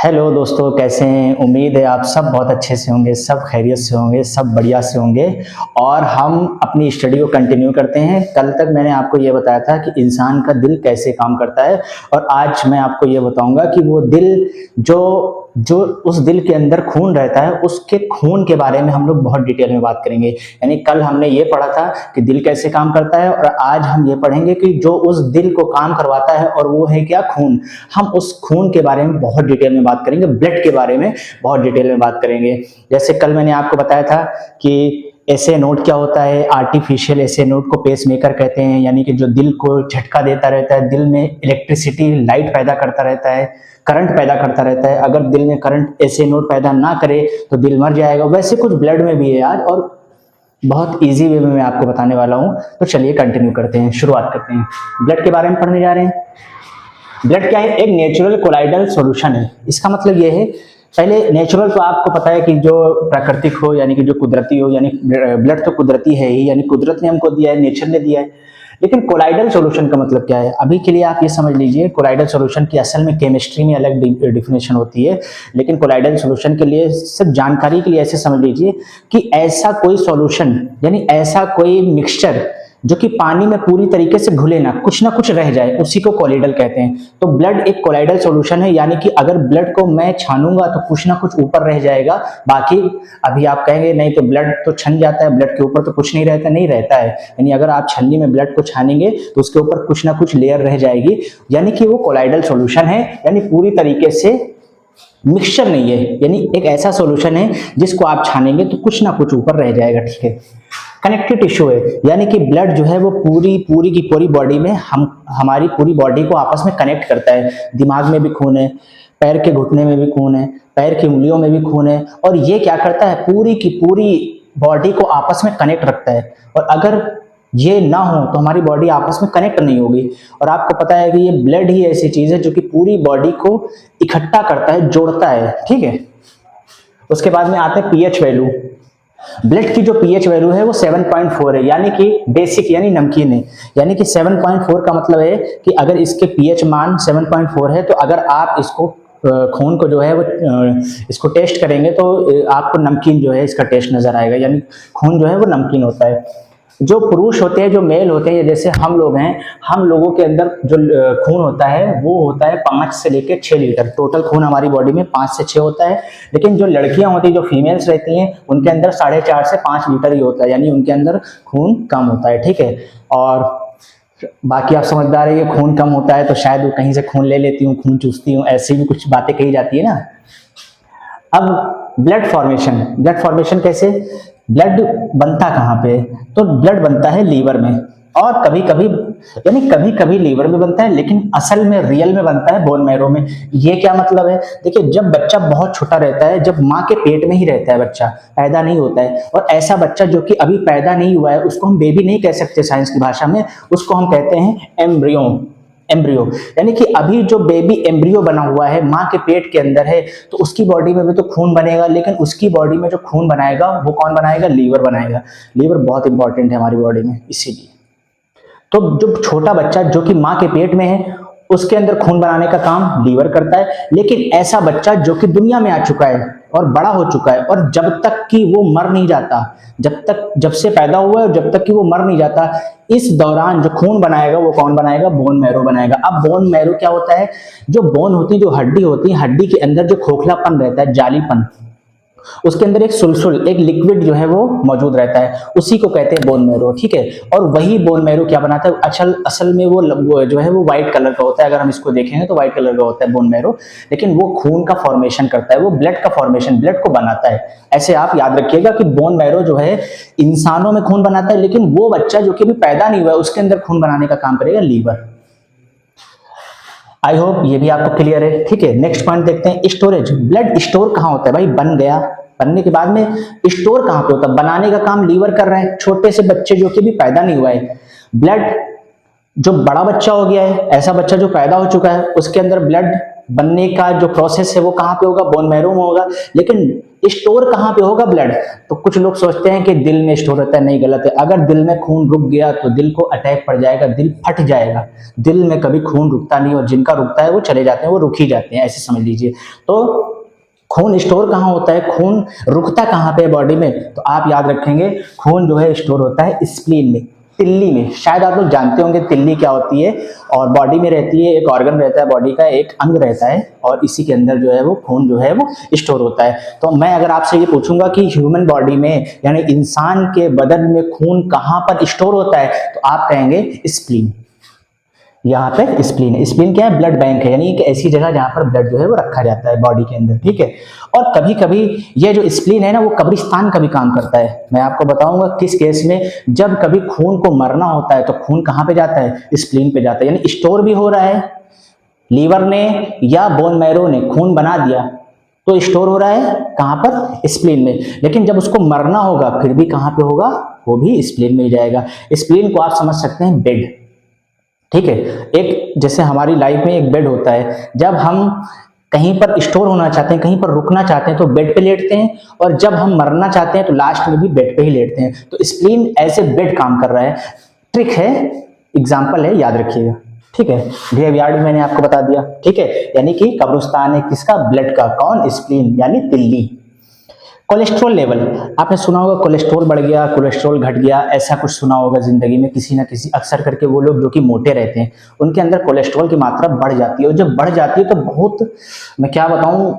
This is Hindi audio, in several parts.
हेलो दोस्तों, कैसे हैं? उम्मीद है आप सब बहुत अच्छे से होंगे, सब खैरियत से होंगे, सब बढ़िया से होंगे। और हम अपनी स्टडी को कंटिन्यू करते हैं। कल तक मैंने आपको ये बताया था कि इंसान का दिल कैसे काम करता है, और आज मैं आपको ये बताऊंगा कि वो दिल जो जो उस दिल के अंदर खून रहता है, उसके खून के बारे में हम लोग बहुत डिटेल में बात करेंगे। यानी कल हमने ये पढ़ा था कि दिल कैसे काम करता है, और आज हम ये पढ़ेंगे कि जो उस दिल को काम करवाता है, और वो है क्या? खून। हम उस खून के बारे में बहुत डिटेल में बात करेंगे, ब्लड के बारे में बहुत डिटेल में बात करेंगे। जैसे कल मैंने आपको बताया था कि ऐसे नोड क्या होता है, आर्टिफिशियल ऐसे नोड को पेसमेकर कहते हैं, यानी कि जो दिल को झटका देता रहता है, दिल में इलेक्ट्रिसिटी लाइट पैदा करता रहता है, करंट पैदा करता रहता है। अगर दिल में करंट ऐसे नोड पैदा ना करे तो दिल मर जाएगा। वैसे कुछ ब्लड में भी है यार, और बहुत इजी वे में मैं आपको बताने वाला हूं। तो चलिए कंटिन्यू करते हैं, शुरुआत करते हैं। ब्लड के बारे में पढ़ने जा रहे हैं। ब्लड क्या है? एक नेचुरल कोलाइडल सॉल्यूशन है। इसका मतलब ये है, पहले नेचुरल तो आपको पता है कि जो प्राकृतिक हो, यानी कि जो कुदरती हो, यानी ब्लड तो कुदरती है ही, यानी कुदरत ने हमको दिया है, नेचर ने दिया है। लेकिन कोलाइडल सॉल्यूशन का मतलब क्या है? अभी के लिए आप ये समझ लीजिए, कोलाइडल सॉल्यूशन की असल में केमिस्ट्री में अलग डिफिनेशन होती है, लेकिन कोलाइडल सॉल्यूशन के लिए सिर्फ जानकारी के लिए ऐसे समझ लीजिए कि ऐसा कोई सॉल्यूशन, यानी ऐसा कोई मिक्सचर जो कि पानी में पूरी तरीके से घुले ना कुछ रह जाए, उसी को कोलाइडल कहते हैं। तो ब्लड एक कोलाइडल सॉल्यूशन है, यानी कि अगर ब्लड को मैं छानूंगा तो कुछ ना कुछ ऊपर रह जाएगा। बाकी अभी आप कहेंगे नहीं तो ब्लड तो छन जाता है, ब्लड के ऊपर तो कुछ नहीं रहता, नहीं रहता है। यानी अगर आप छन्नी में ब्लड को छानेंगे तो उसके ऊपर कुछ ना कुछ लेयर रह जाएगी, यानी कि वो कोलाइडल सॉल्यूशन है। यानी पूरी तरीके से मिक्सचर नहीं है, यानी एक ऐसा सॉल्यूशन है जिसको आप छानेंगे तो कुछ ना कुछ ऊपर रह जाएगा। ठीक है। कनेक्टिव टिश्यू है, यानी कि ब्लड जो है वो पूरी की पूरी बॉडी में हमारी पूरी बॉडी को आपस में कनेक्ट करता है। दिमाग में भी खून है, पैर के घुटने में भी खून है, पैर की उंगलियों में भी खून है, और ये क्या करता है? पूरी की पूरी बॉडी को आपस में कनेक्ट रखता है। और अगर ये ना हो तो हमारी बॉडी आपस में कनेक्ट नहीं होगी। और आपको पता है कि ये ब्लड ही ऐसी चीज है जो कि पूरी बॉडी को इकट्ठा करता है, जोड़ता है। ठीक है। उसके बाद में आते हैं पीएच वैल्यू। ब्लड की जो पीएच वैल्यू है वो 7.4 है, यानी कि बेसिक यानी नमकीन है। यानी कि 7.4 का मतलब है कि अगर इसके पीएच मान 7.4 है, तो अगर आप इसको खून को जो है वो इसको टेस्ट करेंगे तो आपको नमकीन जो है इसका टेस्ट नजर आएगा, यानी खून जो है वो नमकीन होता है। जो पुरुष होते हैं, जो मेल होते हैं, जैसे हम लोग हैं, हम लोगों के अंदर जो खून होता है वो होता है 5 से लेकर 6 लीटर। टोटल खून हमारी बॉडी में 5 से 6 होता है। लेकिन जो लड़कियां होती है, जो फीमेल्स रहती हैं, उनके अंदर 4.5 से 5 लीटर ही होता है, यानी उनके अंदर खून कम होता है। ठीक है। और बाकी आप समझदार है, ये खून कम होता है तो शायद वो कहीं से खून ले लेती हूँ, खून चूसती हूँ, ऐसी भी कुछ बातें कही जाती है ना। अब ब्लड फॉर्मेशन कैसे? ब्लड बनता कहाँ पे? तो ब्लड बनता है लीवर में, और कभी कभी, यानी कभी कभी लीवर में बनता है, लेकिन असल में रियल में बनता है बोन मैरो में। ये क्या मतलब है? देखिए, जब बच्चा बहुत छोटा रहता है, जब माँ के पेट में ही रहता है, बच्चा पैदा नहीं होता है, और ऐसा बच्चा जो कि अभी पैदा नहीं हुआ है उसको हम बेबी नहीं कह सकते साइंस की भाषा में, उसको हम कहते हैं एम्ब्रियो। एम्ब्रियो यानी कि अभी जो बेबी एम्ब्रियो बना हुआ है, माँ के पेट के अंदर है, तो उसकी बॉडी में भी तो खून बनेगा, लेकिन उसकी बॉडी में जो खून बनाएगा वो कौन बनाएगा? लीवर बनाएगा। लीवर बहुत इंपॉर्टेंट है हमारी बॉडी में, इसीलिए। तो जो छोटा बच्चा जो कि माँ के पेट में है, उसके अंदर खून बनाने का काम लीवर करता है। लेकिन ऐसा बच्चा जो कि दुनिया में आ चुका है और बड़ा हो चुका है, और जब तक कि वो मर नहीं जाता, जब से पैदा हुआ है और जब तक कि वो मर नहीं जाता, इस दौरान जो खून बनाएगा वो कौन बनाएगा? बोन मैरो बनाएगा। अब बोन मैरो क्या होता है? जो बोन होती है, जो हड्डी होती है, हड्डी के अंदर जो खोखलापन रहता है, जालीपन, उसके अंदर एक सुलसुल, एक लिक्विड जो है वो मौजूद रहता है, उसी को कहते हैं बोन मैरो। ठीक है। और वही बोन मैरो क्या बनाता है? असल में वो जो है वो व्हाइट कलर का होता है। अगर हम इसको देखेंगे तो व्हाइट कलर का होता है बोन मैरो, लेकिन वो खून का फॉर्मेशन करता है, वो ब्लड का फॉर्मेशन, ब्लड को बनाता है। ऐसे आप याद रखिएगा कि बोन मैरो जो है इंसानों में खून बनाता है, लेकिन वो बच्चा जो कि अभी पैदा नहीं हुआ है उसके अंदर खून बनाने का काम करेगा लीवर। आई होप ये भी आपको क्लियर है। ठीक है। नेक्स्ट पॉइंट देखते हैं, स्टोरेज। ब्लड स्टोर कहाँ होता है भाई? बन गया, बनने के बाद में स्टोर कहाँ पे होता है? बनाने का काम लीवर कर रहे हैं। छोटे से बच्चे जो कि भी पैदा नहीं हुआ है, ब्लड जो बड़ा बच्चा हो गया है, ऐसा बच्चा जो पैदा हो चुका है, उसके अंदर ब्लड बनने का जो प्रोसेस है वो कहाँ पे होगा, बोन मैरो में होगा। लेकिन स्टोर कहाँ पे होगा, ब्लड। तो कुछ लोग सोचते हैं कि दिल में स्टोर होता है, नहीं, गलत है। अगर दिल में खून रुक गया तो दिल को अटैक पड़ जाएगा, दिल फट जाएगा। दिल में कभी खून रुकता नहीं, और जिनका रुकता है वो चले जाते हैं, वो रुक ही जाते हैं, ऐसे समझ लीजिए। तो खून स्टोर कहाँ होता है, खून रुकता कहाँ पे बॉडी में, तो आप याद रखेंगे खून जो है स्टोर होता है स्प्लीन में, तिल्ली में। शायद आप लोग जानते होंगे तिल्ली क्या होती है, और बॉडी में रहती है, एक ऑर्गन रहता है बॉडी का, एक अंग रहता है, और इसी के अंदर जो है वो खून जो है वो स्टोर होता है। तो मैं अगर आपसे ये पूछूंगा कि ह्यूमन बॉडी में यानी इंसान के बदन में खून कहाँ पर स्टोर होता है, तो आप कहेंगे स्प्लीन। यहाँ पे स्प्लीन, स्प्लीन क्या है, ब्लड बैंक है, यानी एक ऐसी जगह जहाँ पर ब्लड जो है वो रखा जाता है बॉडी के अंदर, ठीक है। और कभी कभी ये जो स्प्लीन है ना, वो कब्रिस्तान का भी काम करता है। मैं आपको बताऊंगा किस केस में, जब कभी खून को मरना होता है तो खून कहाँ पे जाता है, स्प्लीन पे जाता है। यानी स्टोर भी हो रहा है, लीवर ने या बोन मैरो ने खून बना दिया तो स्टोर हो रहा है कहाँ पर, स्प्लीन में। लेकिन जब उसको मरना होगा फिर भी कहाँ पे होगा, वो भी स्प्लीन में ही जाएगा। स्प्लीन को आप समझ सकते हैं बेड, ठीक है। एक जैसे हमारी लाइफ में एक बेड होता है, जब हम कहीं पर स्टोर होना चाहते हैं, कहीं पर रुकना चाहते हैं तो बेड पे लेटते हैं, और जब हम मरना चाहते हैं तो लास्ट में भी बेड पे ही लेटते हैं। तो स्प्लीन ऐसे बेड काम कर रहा है, ट्रिक है, एग्जाम्पल है, याद रखिएगा, ठीक है। ग्रेवयार्ड भी मैंने आपको बता दिया, ठीक है। यानी कि कब्रिस्तान है किसका, ब्लड का, कौन, स्प्लीन यानी तिल्ली। कोलेस्ट्रॉल लेवल, आपने सुना होगा कोलेस्ट्रॉल बढ़ गया, कोलेस्ट्रॉल घट गया, ऐसा कुछ सुना होगा जिंदगी में किसी ना किसी। अक्सर करके वो लोग जो कि मोटे रहते हैं उनके अंदर कोलेस्ट्रॉल की मात्रा बढ़ जाती है, और जब बढ़ जाती है तो बहुत, मैं क्या बताऊं,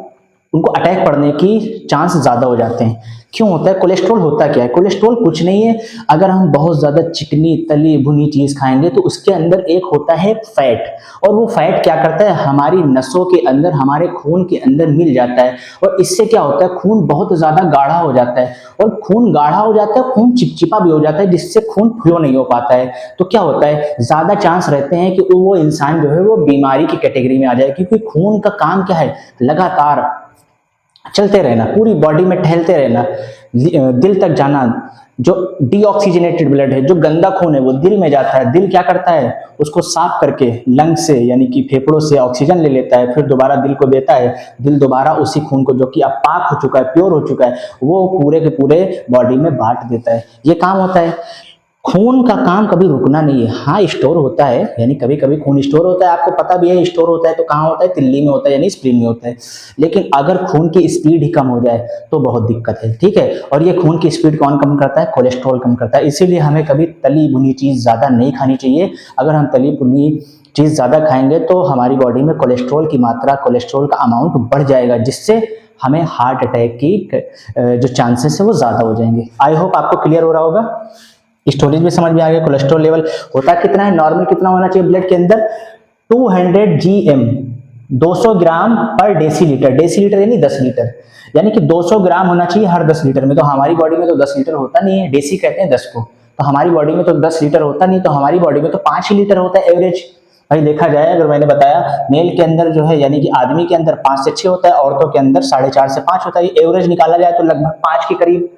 उनको अटैक पड़ने की चांस ज्यादा हो जाते हैं। क्यों होता है, कोलेस्ट्रॉल होता क्या है, कोलेस्ट्रॉल कुछ नहीं है, अगर हम बहुत ज्यादा चिकनी तली भुनी चीज खाएंगे तो उसके अंदर एक होता है फैट, और वो फैट क्या करता है, हमारी नसों के अंदर, हमारे खून के अंदर मिल जाता है, और इससे क्या होता है, खून बहुत ज्यादा गाढ़ा हो जाता है, और खून गाढ़ा हो जाता है, खून चिपचिपा भी हो जाता है, जिससे खून फ्लो नहीं हो पाता है। तो क्या होता है, ज्यादा चांस रहते हैं कि वो इंसान जो है वो बीमारी की कैटेगरी में आ जाए, क्योंकि खून का काम क्या है, लगातार चलते रहना, पूरी बॉडी में टहलते रहना, दिल तक जाना। जो डीऑक्सीजनेटेड ब्लड है, जो गंदा खून है, वो दिल में जाता है। दिल क्या करता है, उसको साफ करके लंग से यानी कि फेफड़ों से ऑक्सीजन ले लेता है, फिर दोबारा दिल को देता है। दिल दोबारा उसी खून को जो कि अब पाक हो चुका है, प्योर हो चुका है, वो पूरे के पूरे बॉडी में बांट देता है। ये काम होता है। खून का काम कभी रुकना नहीं है। हाँ, स्टोर होता है, यानी कभी कभी खून स्टोर होता है, आपको पता भी है स्टोर होता है तो कहाँ होता है, तिल्ली में होता है, यानी स्प्लीन में होता है। लेकिन अगर खून की स्पीड ही कम हो जाए तो बहुत दिक्कत है, ठीक है। और ये खून की स्पीड कौन कम करता है, कोलेस्ट्रॉल कम करता है। इसीलिए हमें कभी तली भुनी चीज ज्यादा नहीं खानी चाहिए। अगर हम तली भुनी चीज ज्यादा खाएंगे तो हमारी बॉडी में कोलेस्ट्रॉल की मात्रा, कोलेस्ट्रॉल का अमाउंट बढ़ जाएगा, जिससे हमें हार्ट अटैक की जो चांसेस है वो ज्यादा हो जाएंगे। आई होप आपको क्लियर हो रहा होगा, स्टोरेज भी समझ में आ गया। कोलेस्ट्रॉल लेवल होता कितना है, नॉर्मल कितना होना चाहिए ब्लड के अंदर, 200 GM, 200 ग्राम पर डेसीलीटर, डेसीलीटर यानी 10 लीटर, यानी कि 200 ग्राम होना चाहिए हर 10 लीटर में। तो हमारी बॉडी में तो 10 लीटर होता नहीं है, डेसी कहते हैं 10 को, तो हमारी बॉडी में तो 10 लीटर होता नहीं, तो हमारी बॉडी में तो 5 ही लीटर होता है एवरेज। भाई देखा जाए, अगर मैंने बताया मेल के अंदर जो है यानी कि आदमी के अंदर 5 से 6 होता है, औरतों के अंदर 4.5 से 5 होता है। एवरेज निकाला जाए तो लगभग 5 के करीब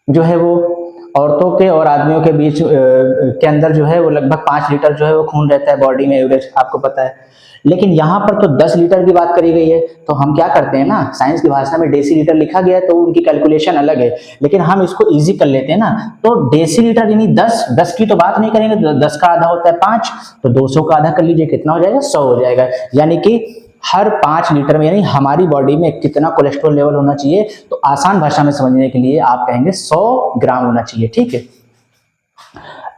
जो है वो औरतों के और आदमियों के बीच के अंदर जो है वो लगभग 5 लीटर जो है वो खून रहता है बॉडी में एवरेज, आपको पता है। लेकिन यहाँ पर तो 10 लीटर की बात करी गई है, तो हम क्या करते हैं ना, साइंस की भाषा में डेसी लीटर लिखा गया है तो उनकी कैलकुलेशन अलग है, लेकिन हम इसको इजी कर लेते हैं ना। तो डेसी लीटर यानी 10 की तो बात नहीं करेंगे, 10 का आधा होता है 5, तो 200 का आधा कर लीजिए, कितना हो जाएगा, 100 हो जाएगा। यानी कि हर 5 लीटर में यानी हमारी बॉडी में कितना कोलेस्ट्रॉल लेवल होना चाहिए, तो आसान भाषा में समझने के लिए आप कहेंगे 100 ग्राम होना चाहिए, ठीक है।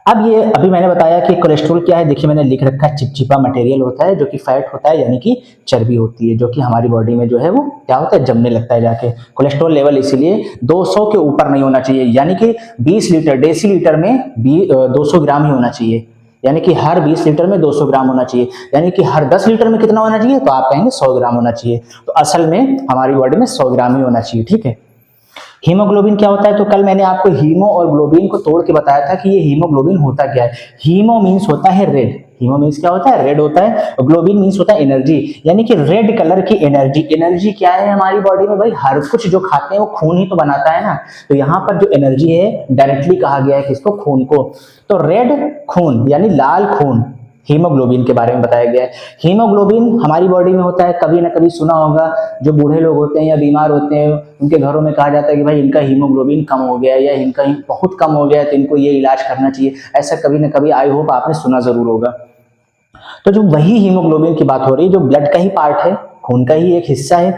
अब ये अभी मैंने बताया कि कोलेस्ट्रॉल क्या है, देखिए मैंने लिख रखा है, चिपचिपा मटेरियल होता है जो कि फैट होता है, यानी कि चर्बी होती है, जो कि हमारी बॉडी में जो है वो क्या होता है, जमने लगता है जाके। कोलेस्ट्रॉल लेवल इसीलिए 200 के ऊपर नहीं होना चाहिए, यानी कि 20 लीटर डेसी लीटर में 200 ग्राम ही होना चाहिए, यानी कि हर 20 लीटर में 200 ग्राम होना चाहिए, यानी कि हर 10 लीटर में कितना होना चाहिए, तो आप कहेंगे 100 ग्राम होना चाहिए। तो असल में हमारी बॉडी में 100 ग्राम ही होना चाहिए, ठीक है। हीमोग्लोबिन क्या होता है, तो कल मैंने आपको हीमो और ग्लोबिन को तोड़ के बताया था कि ये हीमोग्लोबिन होता क्या है। हीमो मीन्स होता है रेड, हीमो मीन्स क्या होता है, रेड होता है, और ग्लोबिन मीन्स होता है एनर्जी, यानी कि रेड कलर की एनर्जी। एनर्जी क्या है हमारी बॉडी में, भाई हर कुछ जो खाते हैं वो खून ही तो बनाता है ना, तो यहाँ पर जो एनर्जी है डायरेक्टली कहा गया है किसको, खून को। तो रेड खून यानी लाल खून, हीमोग्लोबिन के बारे में बताया गया है। हीमोग्लोबिन हमारी बॉडी में होता है, कभी ना कभी सुना होगा, जो बूढ़े लोग होते हैं या बीमार होते हैं उनके घरों में कहा जाता है कि भाई इनका हीमोग्लोबिन कम हो गया है या इनका बहुत कम हो गया है तो इनको ये इलाज करना चाहिए। ऐसा कभी ना कभी आई होप आपने सुना जरूर होगा। तो जो वही हीमोग्लोबिन की बात हो रही है, जो ब्लड का ही पार्ट है, खून का ही एक हिस्सा है,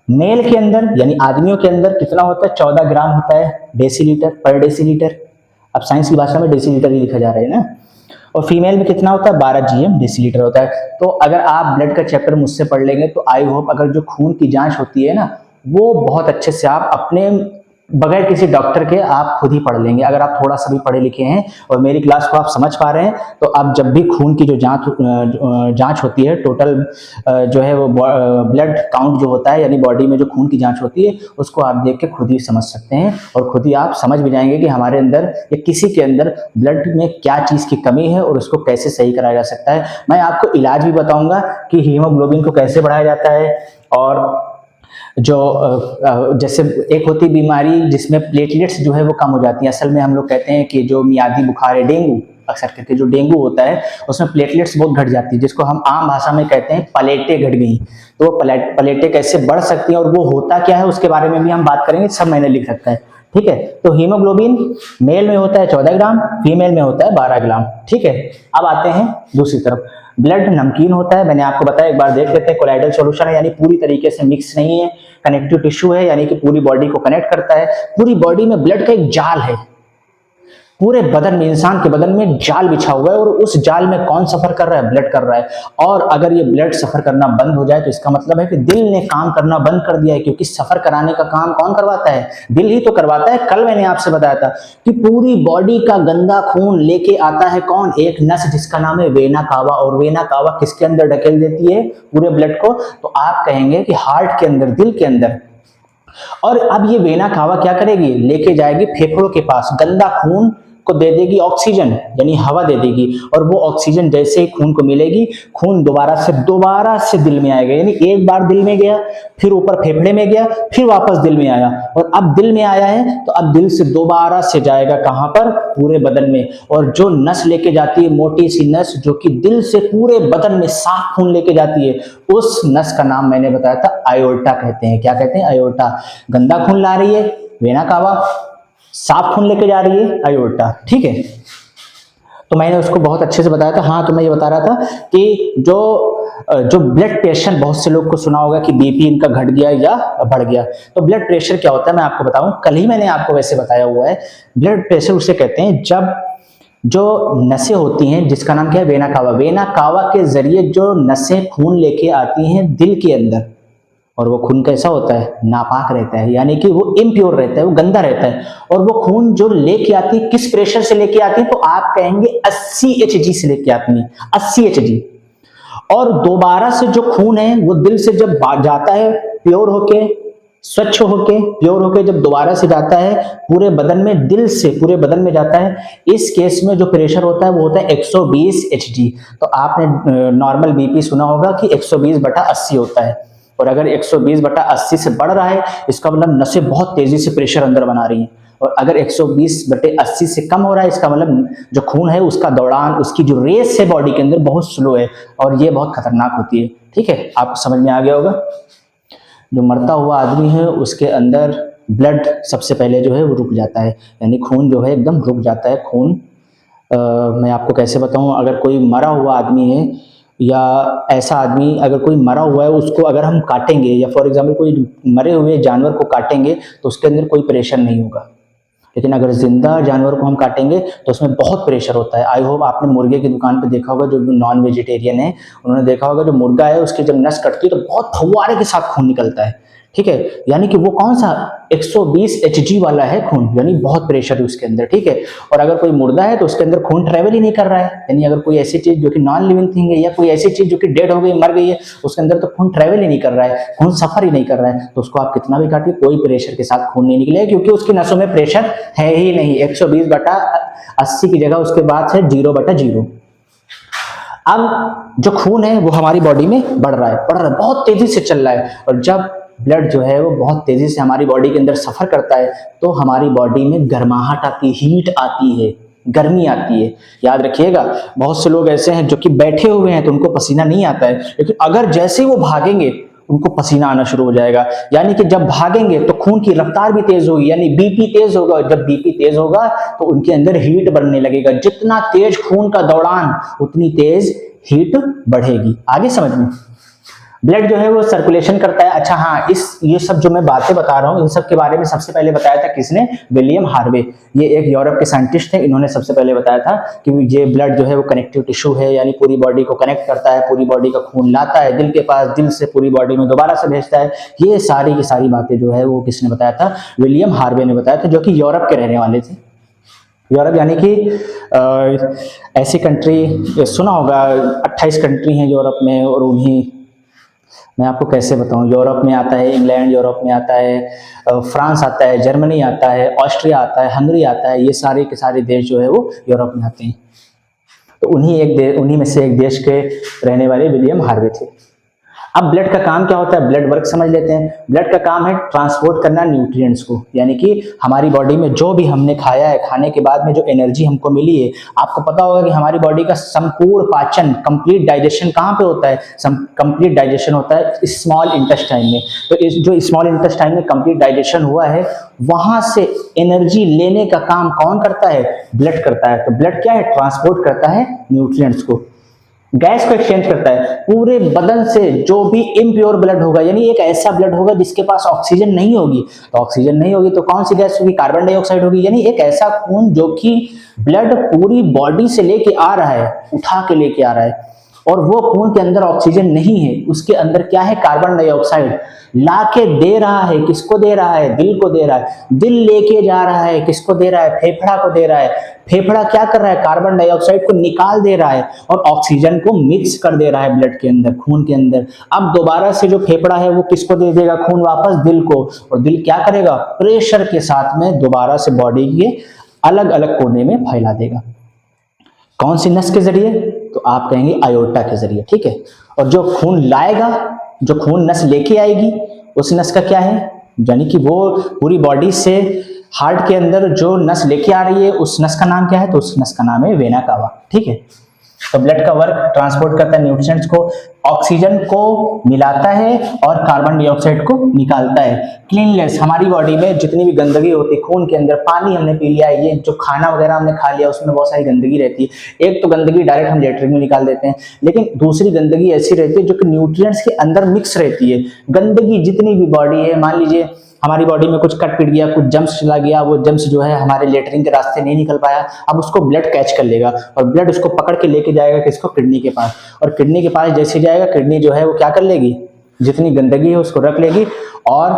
मेल के अंदर यानी आदमियों के अंदर कितना होता है, 14 ग्राम होता है डेसीलीटर पर डेसीलीटर। अब साइंस की भाषा में डेसीलीटर ही लिखा जा रहा है ना। और फीमेल में कितना होता है, 12 जीएम डेसीलीटर होता है। तो अगर आप ब्लड का चैप्टर मुझसे पढ़ लेंगे तो आई होप अगर जो खून की जांच होती है ना, वो बहुत अच्छे से आप अपने बगैर किसी डॉक्टर के आप खुद ही पढ़ लेंगे। अगर आप थोड़ा सा भी पढ़े लिखे हैं और मेरी क्लास को आप समझ पा रहे हैं तो आप जब भी खून की जो जांच होती है, टोटल जो है वो ब्लड काउंट जो होता है यानी बॉडी में जो खून की जांच होती है, उसको आप देख के खुद ही समझ सकते हैं और खुद ही आप समझ भी जाएंगे कि हमारे अंदर या किसी के अंदर ब्लड में क्या चीज़ की कमी है और उसको कैसे सही कराया जा सकता है। मैं आपको इलाज भी बताऊंगा कि हीमोग्लोबिन को कैसे बढ़ाया जाता है। और जो जैसे एक होती बीमारी जिसमें प्लेटलेट्स जो है वो कम हो जाती हैं। असल में हम लोग कहते हैं कि जो मियादी बुखार है, डेंगू, अक्सर करके जो डेंगू होता है उसमें प्लेटलेट्स बहुत घट जाती है, जिसको हम आम भाषा में कहते हैं प्लेटें घट गई। तो वो प्लेटें कैसे बढ़ सकती हैं और वो होता क्या है उसके बारे में भी हम बात करेंगे, सब मैंने लिख रखा है। ठीक है, तो हीमोग्लोबिन मेल में होता है 14 ग्राम, फीमेल में होता है 12 ग्राम। ठीक है, अब आते हैं दूसरी तरफ। ब्लड नमकीन होता है, मैंने आपको बताया, एक बार देख लेते हैं। कोलाइडल सॉल्यूशन है यानी पूरी तरीके से मिक्स नहीं है। कनेक्टिव टिश्यू है यानी कि पूरी बॉडी को कनेक्ट करता है। पूरी बॉडी में ब्लड का एक जाल है, पूरे बदन में, इंसान के बदन में जाल बिछा हुआ है और उस जाल में कौन सफर कर रहा है, ब्लड कर रहा है। और अगर ये ब्लड सफर करना बंद हो जाए तो इसका मतलब है कि दिल ने काम करना बंद कर दिया है, क्योंकि सफर कराने का काम कौन करवाता है, दिल ही तो करवाता है। कल मैंने आपसे बताया था कि पूरी बॉडी का गंदा खून लेके आता है कौन, एक नस जिसका नाम है वेना कावा। और वेना कावा किसके अंदर ढकेल देती है पूरे ब्लड को, तो आप कहेंगे कि हार्ट के अंदर, दिल के अंदर। और अब ये वेना कावा क्या करेगी, लेके जाएगी फेफड़ों के पास, गंदा खून को दे देगी ऑक्सीजन यानी हवा दे देगी। और वो ऑक्सीजन जैसे ही खून को मिलेगी, खून दोबारा से दिल में आएगा। यानी एक बार दिल में गया, फिर ऊपर फेफड़े में गया, फिर वापस दिल में आया, और अब दिल में आया है तो अब दिल से दोबारा से जाएगा कहां पर, पूरे बदन में। और जो नस लेके जाती है, मोटी सी नस जो कि दिल से पूरे बदन में साफ खून लेके जाती है, उस नस का नाम मैंने बताया था आयोर्टा कहते हैं। क्या कहते हैं, आयोर्टा। गंदा खून ला रही है वेना कावा, साफ खून लेके जा रही है आयोर्टा। ठीक है, तो मैंने उसको बहुत अच्छे से बताया था। हाँ, तो मैं ये बता रहा था कि जो ब्लड प्रेशर, बहुत से लोग को सुना होगा कि बीपी इनका घट गया या बढ़ गया। तो ब्लड प्रेशर क्या होता है मैं आपको बताऊं, कल ही मैंने आपको वैसे बताया हुआ है। ब्लड प्रेशर उसे कहते हैं जब जो नसें होती हैं, जिसका नाम क्या है, वेना कावा। वेना कावा के जरिए जो नसें खून लेके आती हैं दिल के अंदर, और वो खून कैसा होता है, नापाक रहता है, यानी कि वो इम्प्योर रहता है, वो गंदा रहता है। और वो खून जो लेके आती है, किस प्रेशर से लेके आती है, तो आप कहेंगे 80 Hg से लेके आती है, 80 Hg। और दोबारा से जो खून है वो दिल से जब जाता है, प्योर होके, स्वच्छ होके, प्योर होके जब दोबारा से जाता है पूरे बदन में, दिल से पूरे बदन में जाता है, इस केस में जो प्रेशर होता है वो होता है 120 Hg। तो आपने नॉर्मल बीपी सुना होगा कि 120/80 होता है। और अगर 120/80 से बढ़ रहा है, इसका मतलब नसें बहुत तेजी से प्रेशर अंदर बना रही हैं। और अगर 120/80 से कम हो रहा है, इसका मतलब जो खून है उसका दौड़ान, उसकी जो रेस है बॉडी के अंदर बहुत स्लो है, और ये बहुत खतरनाक होती है। ठीक है, आपको समझ में आ गया होगा। जो मरता हुआ आदमी है उसके अंदर ब्लड सबसे पहले जो है वो रुक जाता है, यानी खून जो है एकदम रुक जाता है। खून मैं आपको कैसे बताऊं, अगर कोई मरा हुआ आदमी है या ऐसा आदमी अगर कोई मरा हुआ है, उसको अगर हम काटेंगे या फॉर एग्जांपल कोई मरे हुए जानवर को काटेंगे तो उसके अंदर कोई प्रेशर नहीं होगा। लेकिन अगर जिंदा जानवर को हम काटेंगे तो उसमें बहुत प्रेशर होता है। आई होप आपने मुर्गे की दुकान पे देखा होगा, जो नॉन वेजिटेरियन है उन्होंने देखा होगा, जो मुर्गा है उसकी जब नस कटती है तो बहुत फव्वारे के साथ खून निकलता है। ठीक है, यानी कि वो कौन सा 120 Hg वाला है खून, यानी बहुत प्रेशर है उसके अंदर। ठीक है, और अगर कोई मुर्दा है तो उसके अंदर खून ट्रेवल ही नहीं कर रहा है, यानी अगर कोई ऐसी चीज जो कि नॉन लिविंग थिंग है या कोई ऐसी चीज जो कि डेड हो गई, मर गई है, उसके अंदर तो खून ट्रेवल ही नहीं कर रहा है, खून सफर ही नहीं कर रहा है, तो उसको आप कितना भी काटिए कोई प्रेशर के साथ खून नहीं निकलेगा, क्योंकि उसकी नसों में प्रेशर है ही नहीं। 120/80 की जगह उसके बाद है 0/0। अब जो खून है वो हमारी बॉडी में बढ़ रहा है, बहुत तेजी से चल रहा है। और जब ब्लड जो है वो बहुत तेजी से हमारी बॉडी के अंदर सफर करता है तो हमारी बॉडी में गर्माहट आती है, हीट आती है। गर्मी आती है। याद रखिएगा, बहुत से लोग ऐसे हैं जो कि बैठे हुए हैं तो उनको पसीना नहीं आता है, लेकिन अगर जैसे ही वो भागेंगे उनको पसीना आना शुरू हो जाएगा। यानी कि जब भागेंगे तो खून की रफ्तार भी तेज होगी, यानी बीपी तेज होगा। जब बीपी तेज होगा तो उनके अंदर हीट बढ़ने लगेगा। जितना तेज खून का दौड़ान उतनी तेज हीट बढ़ेगी। आगे समझ में? ब्लड जो है वो सर्कुलेशन करता है। अच्छा हाँ, ये सब जो मैं बातें बता रहा हूँ इन सब के बारे में सबसे पहले बताया था किसने? William Harvey. ये एक यूरोप के साइंटिस्ट थे, इन्होंने सबसे पहले बताया था कि ये ब्लड जो है वो कनेक्टिव टिश्यू है, यानी पूरी बॉडी को कनेक्ट करता है, पूरी बॉडी का खून लाता है दिल के पास, दिल से पूरी बॉडी में दोबारा से भेजता है। ये सारी की सारी बातें जो है वो किसने बताया था? विलियम हार्वे ने बताया था, जो कि यूरोप के रहने वाले थे। यूरोप यानी कि ऐसी कंट्री सुना होगा, 28 कंट्री हैं यूरोप में, और उन्हीं मैं आपको कैसे बताऊं, यूरोप में आता है इंग्लैंड, यूरोप में आता है फ्रांस आता है, जर्मनी आता है, ऑस्ट्रिया आता है, हंगरी आता है। ये सारे के सारे देश जो है वो यूरोप में आते हैं। तो उन्हीं में से एक देश के रहने वाले विलियम हार्वे थे। अब ब्लड का काम क्या होता है? ब्लड वर्क समझ लेते हैं। ब्लड का काम है ट्रांसपोर्ट करना न्यूट्रिएंट्स को, यानी कि हमारी बॉडी में जो भी हमने खाया है, खाने के बाद में जो एनर्जी हमको मिली है। आपको पता होगा कि हमारी बॉडी का संपूर्ण पाचन, कंप्लीट डाइजेशन कहाँ पे होता है? कंप्लीट डाइजेशन होता है स्मॉल इंटेस्टाइन में। तो इस जो स्मॉल इंटेस्टाइन में कंप्लीट डाइजेशन हुआ है, वहां से एनर्जी लेने का काम कौन करता है? ब्लड करता है। तो ब्लड क्या है? ट्रांसपोर्ट करता है न्यूट्रिएंट्स को, गैस को एक्सचेंज करता है। पूरे बदन से जो भी इम्प्योर ब्लड होगा, यानी एक ऐसा ब्लड होगा जिसके पास ऑक्सीजन नहीं होगी, तो ऑक्सीजन नहीं होगी तो कौन सी गैस होगी? कार्बन डाइऑक्साइड होगी। यानी एक ऐसा खून जो कि ब्लड पूरी बॉडी से लेके आ रहा है, उठा के लेके आ रहा है, और वो खून के अंदर ऑक्सीजन नहीं है, उसके अंदर क्या है? कार्बन डाइऑक्साइड ला के दे रहा है। किसको दे रहा है? दिल को दे रहा है। दिल लेके जा रहा है, किसको दे रहा है? फेफड़ा को दे रहा है। फेफड़ा क्या कर रहा है? कार्बन डाइऑक्साइड को निकाल दे रहा है और ऑक्सीजन को मिक्स कर दे रहा है ब्लड के अंदर, खून के अंदर। अब दोबारा से जो फेफड़ा है वो किसको दे देगा खून? वापस दिल को। और दिल क्या करेगा? प्रेशर के साथ में दोबारा से बॉडी के अलग अलग कोने में फैला देगा। कौन सी नस के जरिए? तो आप कहेंगे आयोटा के जरिए, ठीक है। और जो खून लाएगा, जो खून नस लेके आएगी, उस नस का क्या है? यानी कि वो पूरी बॉडी से हार्ट के अंदर जो नस लेके आ रही है, उस नस का नाम क्या है? तो उस नस का नाम है वेना कावा, ठीक है। तो ब्लड का वर्क ट्रांसपोर्ट करता है न्यूट्रिएंट्स को, ऑक्सीजन को मिलाता है और कार्बन डाइऑक्साइड को निकालता है। क्लीननेस, हमारी बॉडी में जितनी भी गंदगी होती है खून के अंदर, पानी हमने पी लिया है, ये जो खाना वगैरह हमने खा लिया उसमें बहुत सारी गंदगी रहती है। एक तो गंदगी डायरेक्ट हम लेटरिन में निकाल देते हैं, लेकिन दूसरी गंदगी ऐसी रहती है जो कि न्यूट्रिएंट्स के अंदर मिक्स रहती है। गंदगी जितनी भी बॉडी है, मान लीजिए हमारी बॉडी में कुछ कट पिट गया, कुछ जम्स चला गया, वो जम्स जो है हमारे लेटरिन के रास्ते नहीं निकल पाया, अब उसको ब्लड कैच कर लेगा और ब्लड उसको पकड़ के लेके जाएगा किसको? किडनी के पास। और किडनी के पास जैसे जाएगा, किडनी जो है वो क्या कर लेगी? जितनी गंदगी है उसको रख लेगी और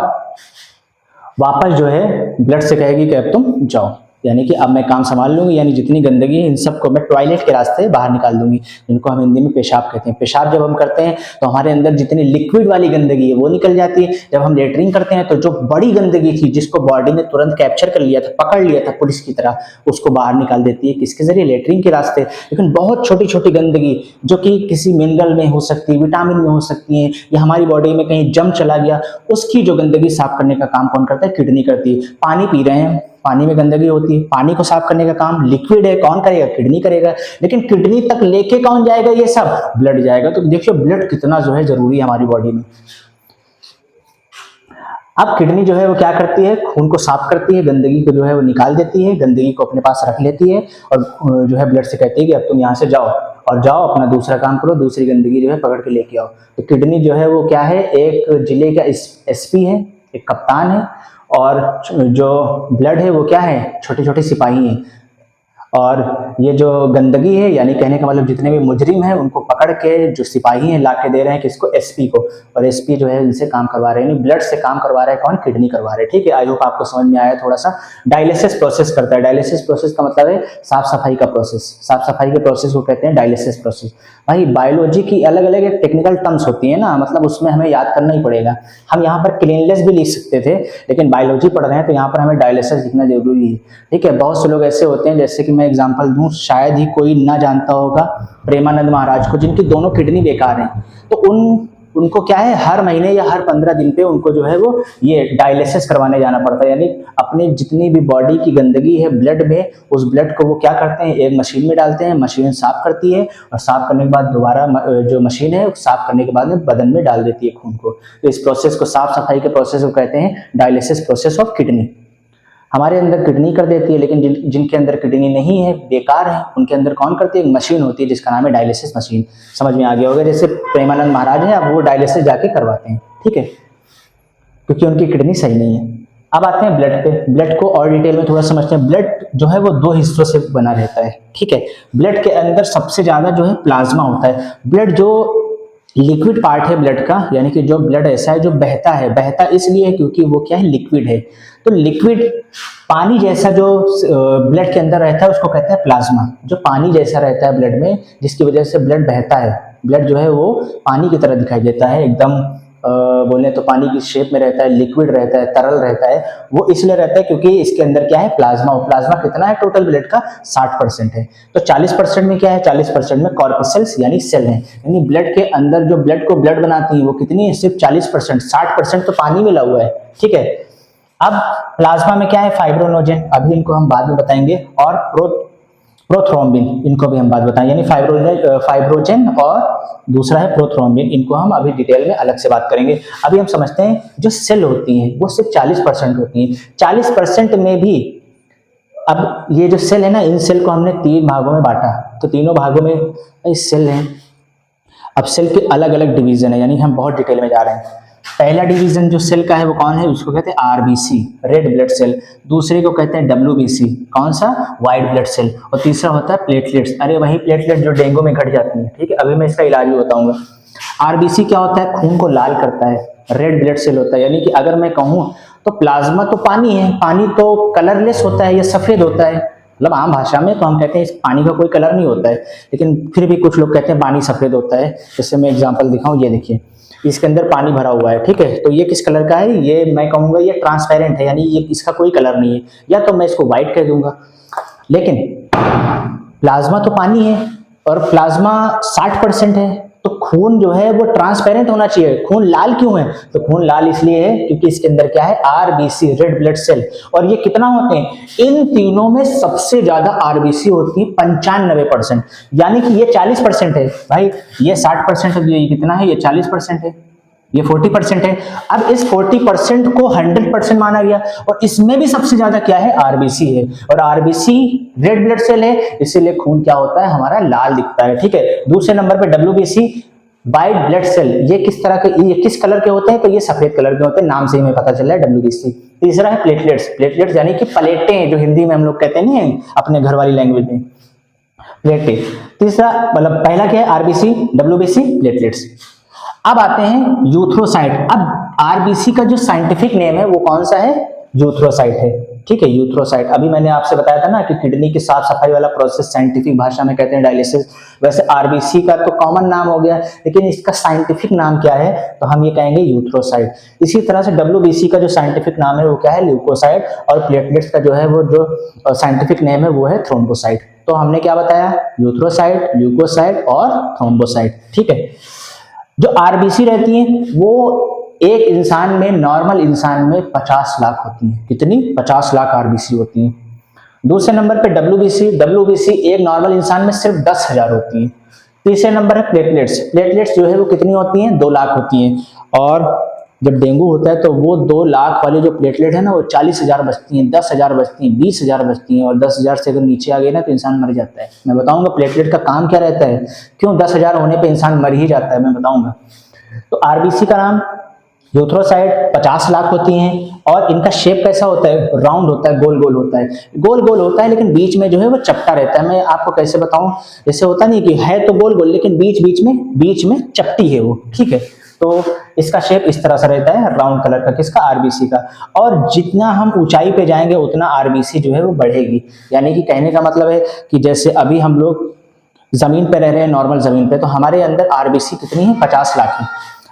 वापस जो है ब्लड से कहेगी कि अब तुम जाओ, यानी कि अब मैं काम संभाल लूंगी। यानी जितनी गंदगी है इन सबको मैं टॉयलेट के रास्ते बाहर निकाल दूंगी, जिनको हम हिंदी में पेशाब कहते हैं। पेशाब जब हम करते हैं तो हमारे अंदर जितनी लिक्विड वाली गंदगी है वो निकल जाती है। जब हम लेटरिन करते हैं तो जो बड़ी गंदगी थी, जिसको बॉडी ने तुरंत कैप्चर कर लिया था, पकड़ लिया था पुलिस की तरह, उसको बाहर निकाल देती है। किसके जरिए? लेटरिन के रास्ते। लेकिन बहुत छोटी छोटी गंदगी जो कि किसी मिनरल में हो सकती है, विटामिन में हो सकती है, या हमारी बॉडी में कहीं जम चला गया, उसकी जो गंदगी साफ करने का काम कौन करता है? किडनी करती है। पानी पी रहे हैं, पानी में गंदगी होती है, पानी को साफ करने का काम लिक्विड है, कौन करेगा? किडनी करेगा। लेकिन किडनी तक लेके कौन जाएगा? ये सब ब्लड जाएगा। तो देखिए ब्लड कितना जो है जरूरी है हमारी बॉडी में। अब किडनी जो है वो क्या करती है? खून को साफ करती है, गंदगी को जो है वो निकाल देती है, गंदगी को अपने पास रख लेती है और जो है ब्लड से कहती है कि अब तुम यहाँ से जाओ और जाओ अपना दूसरा काम करो, दूसरी गंदगी जो है पकड़ के लेके आओ। तो किडनी जो है वो क्या है? एक जिले का एसपी है, एक कप्तान है, और जो ब्लड है वो क्या है? छोटे छोटे सिपाही हैं। और ये जो गंदगी है, यानी कहने का मतलब जितने भी मुजरिम हैं उनको पकड़ के जो सिपाही हैं ला के दे रहे हैं किसको? एसपी को। और एसपी जो है इनसे काम करवा रहे हैं, यानी ब्लड से काम करवा रहा है कौन? किडनी करवा रहे हैं, ठीक है। आई होप आपको समझ में आया थोड़ा सा। डायलिसिस प्रोसेस करता है। डायलिसिस प्रोसेस का मतलब है साफ सफाई का प्रोसेस। साफ सफाई के प्रोसेस को कहते हैं डायलिसिस प्रोसेस। भाई बायोलॉजी की अलग अलग एक टेक्निकल टर्म्स होती है ना, मतलब उसमें हमें याद करना ही पड़ेगा। हम यहाँ पर क्लीननेस भी लिख सकते थे, लेकिन बायोलॉजी पढ़ रहे हैं तो यहाँ पर हमें डायलिसिस लिखना जरूरी है, ठीक है। बहुत से लोग ऐसे होते हैं, जैसे कि मैं एग्जांपल दूं, शायद ही कोई ना जानता होगा प्रेमानंद महाराज को, जिनकी दोनों किडनी बेकार हैं। तो उनको क्या है, हर महीने या हर 15 दिन पे उनको जो है वो ये डायलिसिस करवाने जाना पड़ता है। यानी अपने जितनी भी बॉडी की गंदगी है ब्लड में, उस ब्लड को वो क्या करते हैं, एक मशीन में डालते हैं, मशीन साफ करती है और साफ करने के बाद दोबारा जो मशीन है साफ करने के बाद में बदन में डाल देती है खून को। तो इस प्रोसेस को, साफ सफाई के प्रोसेस को कहते हैं डायलिसिस प्रोसेस ऑफ किडनी। हमारे अंदर किडनी कर देती है, लेकिन जिनके अंदर किडनी नहीं है, बेकार है, उनके अंदर कौन करती है, एक मशीन होती है जिसका नाम है डायलिसिस मशीन। समझ में आ गया होगा, जैसे प्रेमानंद महाराज हैं, अब वो डायलिसिस जाके करवाते हैं, ठीक है, क्योंकि उनकी किडनी सही नहीं है। अब आते हैं ब्लड पे। ब्लड को और डिटेल में थोड़ा समझते हैं। ब्लड जो है वो दो हिस्सों से बना रहता है, ठीक है। ब्लड के अंदर सबसे ज्यादा जो है प्लाज्मा होता है। ब्लड जो लिक्विड पार्ट है ब्लड का, यानी कि जो ब्लड ऐसा है जो बहता है, बहता इसलिए है क्योंकि वो क्या है, लिक्विड है। तो लिक्विड पानी जैसा जो ब्लड के अंदर रहता है उसको कहते हैं प्लाज्मा। जो पानी जैसा रहता है ब्लड में, जिसकी वजह से ब्लड बहता है, ब्लड जो है वो पानी की तरह दिखाई देता है, एकदम बोले तो पानी की शेप में रहता है, लिक्विड रहता है, तरल रहता है। वो इसलिए रहता है क्योंकि इसके अंदर क्या है, प्लाज्मा। और प्लाज्मा कितना है टोटल ब्लड का, 60% है। तो 40% में क्या है, 40% में कॉर्पसेल्स यानी सेल है। यानी ब्लड के अंदर जो ब्लड को ब्लड बनाती है वो कितनी है, सिर्फ 40%। 60% तो पानी मिला हुआ है, ठीक है। अब प्लाज्मा में क्या है, फाइब्रोनोजेन, अभी इनको हम बाद में बताएंगे, और प्रोथ्रोम्बिन, इनको भी हम बात बताएं। यानी फाइब्रोजेन और दूसरा है प्रोथ्रोम्बिन, इनको हम अभी डिटेल में अलग से बात करेंगे। अभी हम समझते हैं जो सेल होती हैं वो सिर्फ 40% होती हैं। 40% में भी अब ये जो सेल है ना, इन सेल को हमने 3 भागों में बांटा, तो तीनों भागों में सेल है। अब सेल के अलग अलग डिवीजन है, यानी हम बहुत डिटेल में जा रहे हैं। पहला डिवीजन जो सेल का है वो कौन है, उसको कहते हैं आरबीसी, रेड ब्लड सेल। दूसरे को कहते हैं डब्ल्यूबीसी, कौन सा, व्हाइट ब्लड सेल। और तीसरा होता है प्लेटलेट्स। अरे वही प्लेटलेट जो डेंगू में घट जाती है, ठीक है, अभी मैं इसका इलाज भी बताऊंगा। आरबीसी क्या होता है, खून को लाल करता है। रेड ब्लड सेल होता है, यानी कि अगर मैं कहूँ तो प्लाज्मा तो पानी है, पानी तो कलरलेस होता है या सफेद होता है, मतलब आम भाषा में तो हम कहते हैं इस पानी का कोई कलर नहीं होता है, लेकिन फिर भी कुछ लोग कहते हैं पानी सफेद होता है। जैसे मैं एग्जांपल दिखाऊं, ये देखिए, इसके अंदर पानी भरा हुआ है, ठीक है, तो ये किस कलर का है, ये मैं कहूंगा ये ट्रांसपेरेंट है, यानी ये इसका कोई कलर नहीं है, या तो मैं इसको व्हाइट कह दूंगा। लेकिन प्लाज्मा तो पानी है और प्लाज्मा 60% है, तो खून जो है वो ट्रांसपेरेंट होना चाहिए। खून लाल क्यों है, तो खून लाल इसलिए है क्योंकि इसके अंदर क्या है, आरबीसी, रेड ब्लड सेल। और ये कितना होते हैं, इन तीनों में सबसे ज्यादा आरबीसी होती है 95%, यानी कि ये 40% है भाई, ये 60% है, ये कितना है, ये 40% है, ये 40% है। अब इस 40% को 100% माना गया, और इसमें भी सबसे ज्यादा क्या है, आरबीसी है। और आरबीसी रेड ब्लड सेल है, इसीलिए खून क्या होता है, हमारा लाल दिखता है, ठीक है। दूसरे नंबर पे डब्ल्यूबीसी, व्हाइट ब्लड सेल, ये किस तरह के, ये किस कलर के होते हैं, तो ये सफेद कलर के होते हैं, नाम से ही हमें पता चल रहा है डब्ल्यूबीसी। तीसरा है प्लेटलेट्स, प्लेटलेट्स यानी कि प्लेटें, जो हिंदी में हम लोग कहते हैं अपने घर वाली लैंग्वेज में, प्लेटें। तीसरा मतलब पहला क्या है, आरबीसी, डब्ल्यूबीसी, प्लेटलेट्स। अब आते हैं यूथ्रोसाइट। अब आरबीसी का जो साइंटिफिक नेम है वो कौन सा है, यूथ्रोसाइट है, ठीक है, यूथ्रोसाइट। अभी मैंने आपसे बताया था ना कि किडनी की साफ सफाई वाला प्रोसेस साइंटिफिक भाषा में कहते हैं डायलिसिस। वैसे आरबीसी का तो कॉमन नाम हो गया, लेकिन इसका साइंटिफिक नाम क्या है, तो हम ये कहेंगे यूथ्रोसाइट। इसी तरह से डब्ल्यूबीसी का जो साइंटिफिक नाम है वो क्या है, ल्यूकोसाइट। और प्लेटलेट्स का जो है वो जो साइंटिफिक नेम है वो है थ्रोम्बोसाइट। तो हमने क्या बताया, यूथ्रोसाइट, ल्यूकोसाइट और थ्रोम्बोसाइट, ठीक है। जो आरबीसी रहती हैं वो एक इंसान में, नॉर्मल इंसान में 50 लाख होती हैं। कितनी, 50 लाख आरबीसी होती हैं। दूसरे नंबर पे डब्ल्यूबीसी, डब्ल्यूबीसी एक नॉर्मल इंसान में सिर्फ 10,000 होती हैं। तीसरे नंबर है प्लेटलेट्स, प्लेटलेट्स जो है वो कितनी होती हैं, 2 लाख होती हैं। और जब डेंगू होता है तो वो 2 लाख वाले जो प्लेटलेट है ना, वो 40,000 बचती हैं, 10,000 बचती हैं, 20,000 बचती हैं, और 10,000 से अगर नीचे आ गए ना तो इंसान मर जाता है। मैं बताऊंगा प्लेटलेट का काम क्या रहता है, क्यों 10,000 होने पे इंसान मर ही जाता है, मैं बताऊंगा। तो आरबीसी का नाम यूथ्रोसाइट, 50 लाख होती हैं। और इनका शेप कैसा होता है, राउंड होता है, गोल गोल होता है, गोल गोल होता है, लेकिन बीच में जो है वो चपटा रहता है। मैं आपको कैसे बताऊं, जैसे होता नहीं कि है तो गोल गोल, लेकिन बीच में चपटी है वो, ठीक है। तो इसका शेप इस तरह से रहता है, राउंड कलर का, किसका, आरबीसी का। और जितना हम ऊंचाई पे जाएंगे उतना आरबीसी जो है वो बढ़ेगी। यानी कि कहने का मतलब है कि जैसे अभी हम लोग जमीन पे रह रहे हैं, नॉर्मल जमीन पे, तो हमारे अंदर आरबीसी कितनी है, 50 लाख है।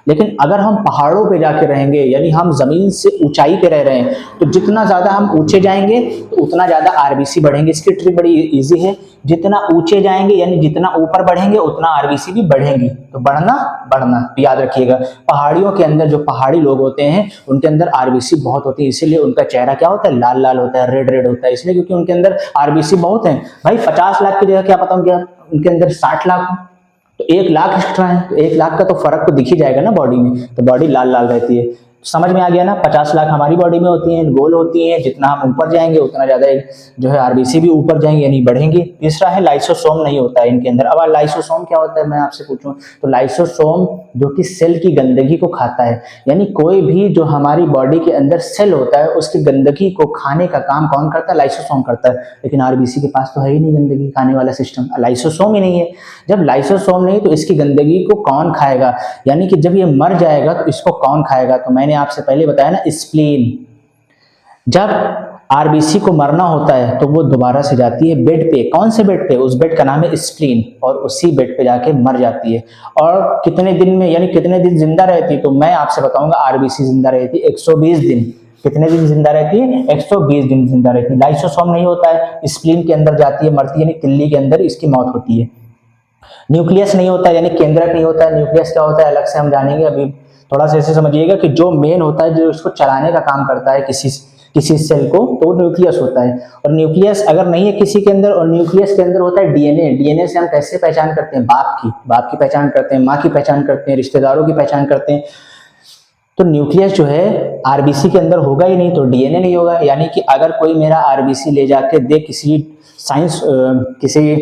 लेकिन अगर हम पहाड़ों पे जाके रहेंगे, यानी हम जमीन से ऊंचाई पे रह रहे हैं, तो जितना ज्यादा हम ऊंचे जाएंगे तो उतना ज्यादा आरबीसी बढ़ेंगे। इसकी ट्रिक बड़ी इजी है, जितना ऊंचे जाएंगे यानी जितना ऊपर बढ़ेंगे उतना आरबीसी भी बढ़ेंगी। तो बढ़ना बढ़ना तो याद रखिएगा। पहाड़ियों के अंदर जो पहाड़ी लोग होते हैं उनके अंदर आरबीसी बहुत होती है, इसीलिए उनका चेहरा क्या होता है, लाल लाल होता है, रेड रेड होता है, इसलिए क्योंकि उनके अंदर आरबीसी बहुत है। भाई 50 लाख की जगह क्या पता उनके अंदर 60 लाख, तो 1 लाख एक्स्ट्रा है, तो 1 लाख का तो फर्क तो दिख ही जाएगा ना बॉडी में, तो बॉडी लाल लाल रहती है। समझ में आ गया ना। 50 लाख हमारी बॉडी में होती हैं, गोल होती हैं, जितना हम ऊपर जाएंगे उतना ज्यादा जो है आरबीसी भी ऊपर जाएंगे यानी बढ़ेंगे। तीसरा है लाइसोसोम नहीं होता है इनके अंदर। अब लाइसोसोम क्या होता है मैं आपसे पूछूं, तो लाइसोसोम जो कि सेल की गंदगी को खाता है, यानी कोई भी जो हमारी बॉडी के अंदर सेल होता है उसकी गंदगी को खाने का काम कौन करता है, लाइसोसोम करता है। लेकिन आरबीसी के पास तो है ही नहीं गंदगी खाने वाला सिस्टम, लाइसोसोम ही नहीं है। जब लाइसोसोम नहीं तो इसकी गंदगी को कौन खाएगा, यानी कि जब ये मर जाएगा तो इसको कौन खाएगा। तो मैंने आपसे पहले बताया ना, स्प्लीन। जब आरबीसी को मरना होता है तो वो दोबारा से जाती है बेड पे। कौन से बेड पे, उस बेड का नाम है स्प्लीन, और उसी बेड पे जाके मर जाती है। और कितने दिन में, यानी कितने दिन जिंदा रहती है, तो मैं आपसे बताऊंगा आरबीसी जिंदा रहती है 120 दिन। कितने दिन जिंदा रहती है, 120 दिन जिंदा रहती है। लाइसोसोम नहीं होता है, स्प्लीन के अंदर जाती है, मरती है, यानी तिल्ली के अंदर इसकी मौत होती है। न्यूक्लियस नहीं होता है, यानी केंद्रक नहीं होता है। न्यूक्लियस क्या होता है अलग से हम जानेंगे, अभी थोड़ा सा ऐसे समझिएगा कि जो मेन होता है, जो इसको चलाने का काम करता है किसी सेल को, तो न्यूक्लियस होता है। और न्यूक्लियस अगर नहीं है किसी के अंदर, और न्यूक्लियस के अंदर होता है डीएनए। डीएनए से हम कैसे पहचान करते हैं, बाप की पहचान करते हैं, माँ की पहचान करते हैं, रिश्तेदारों की पहचान करते हैं। तो न्यूक्लियस जो है आरबीसी के अंदर होगा ही नहीं, तो डीएनए नहीं होगा। यानी कि अगर कोई मेरा आरबीसी ले जाके दे किसी किसी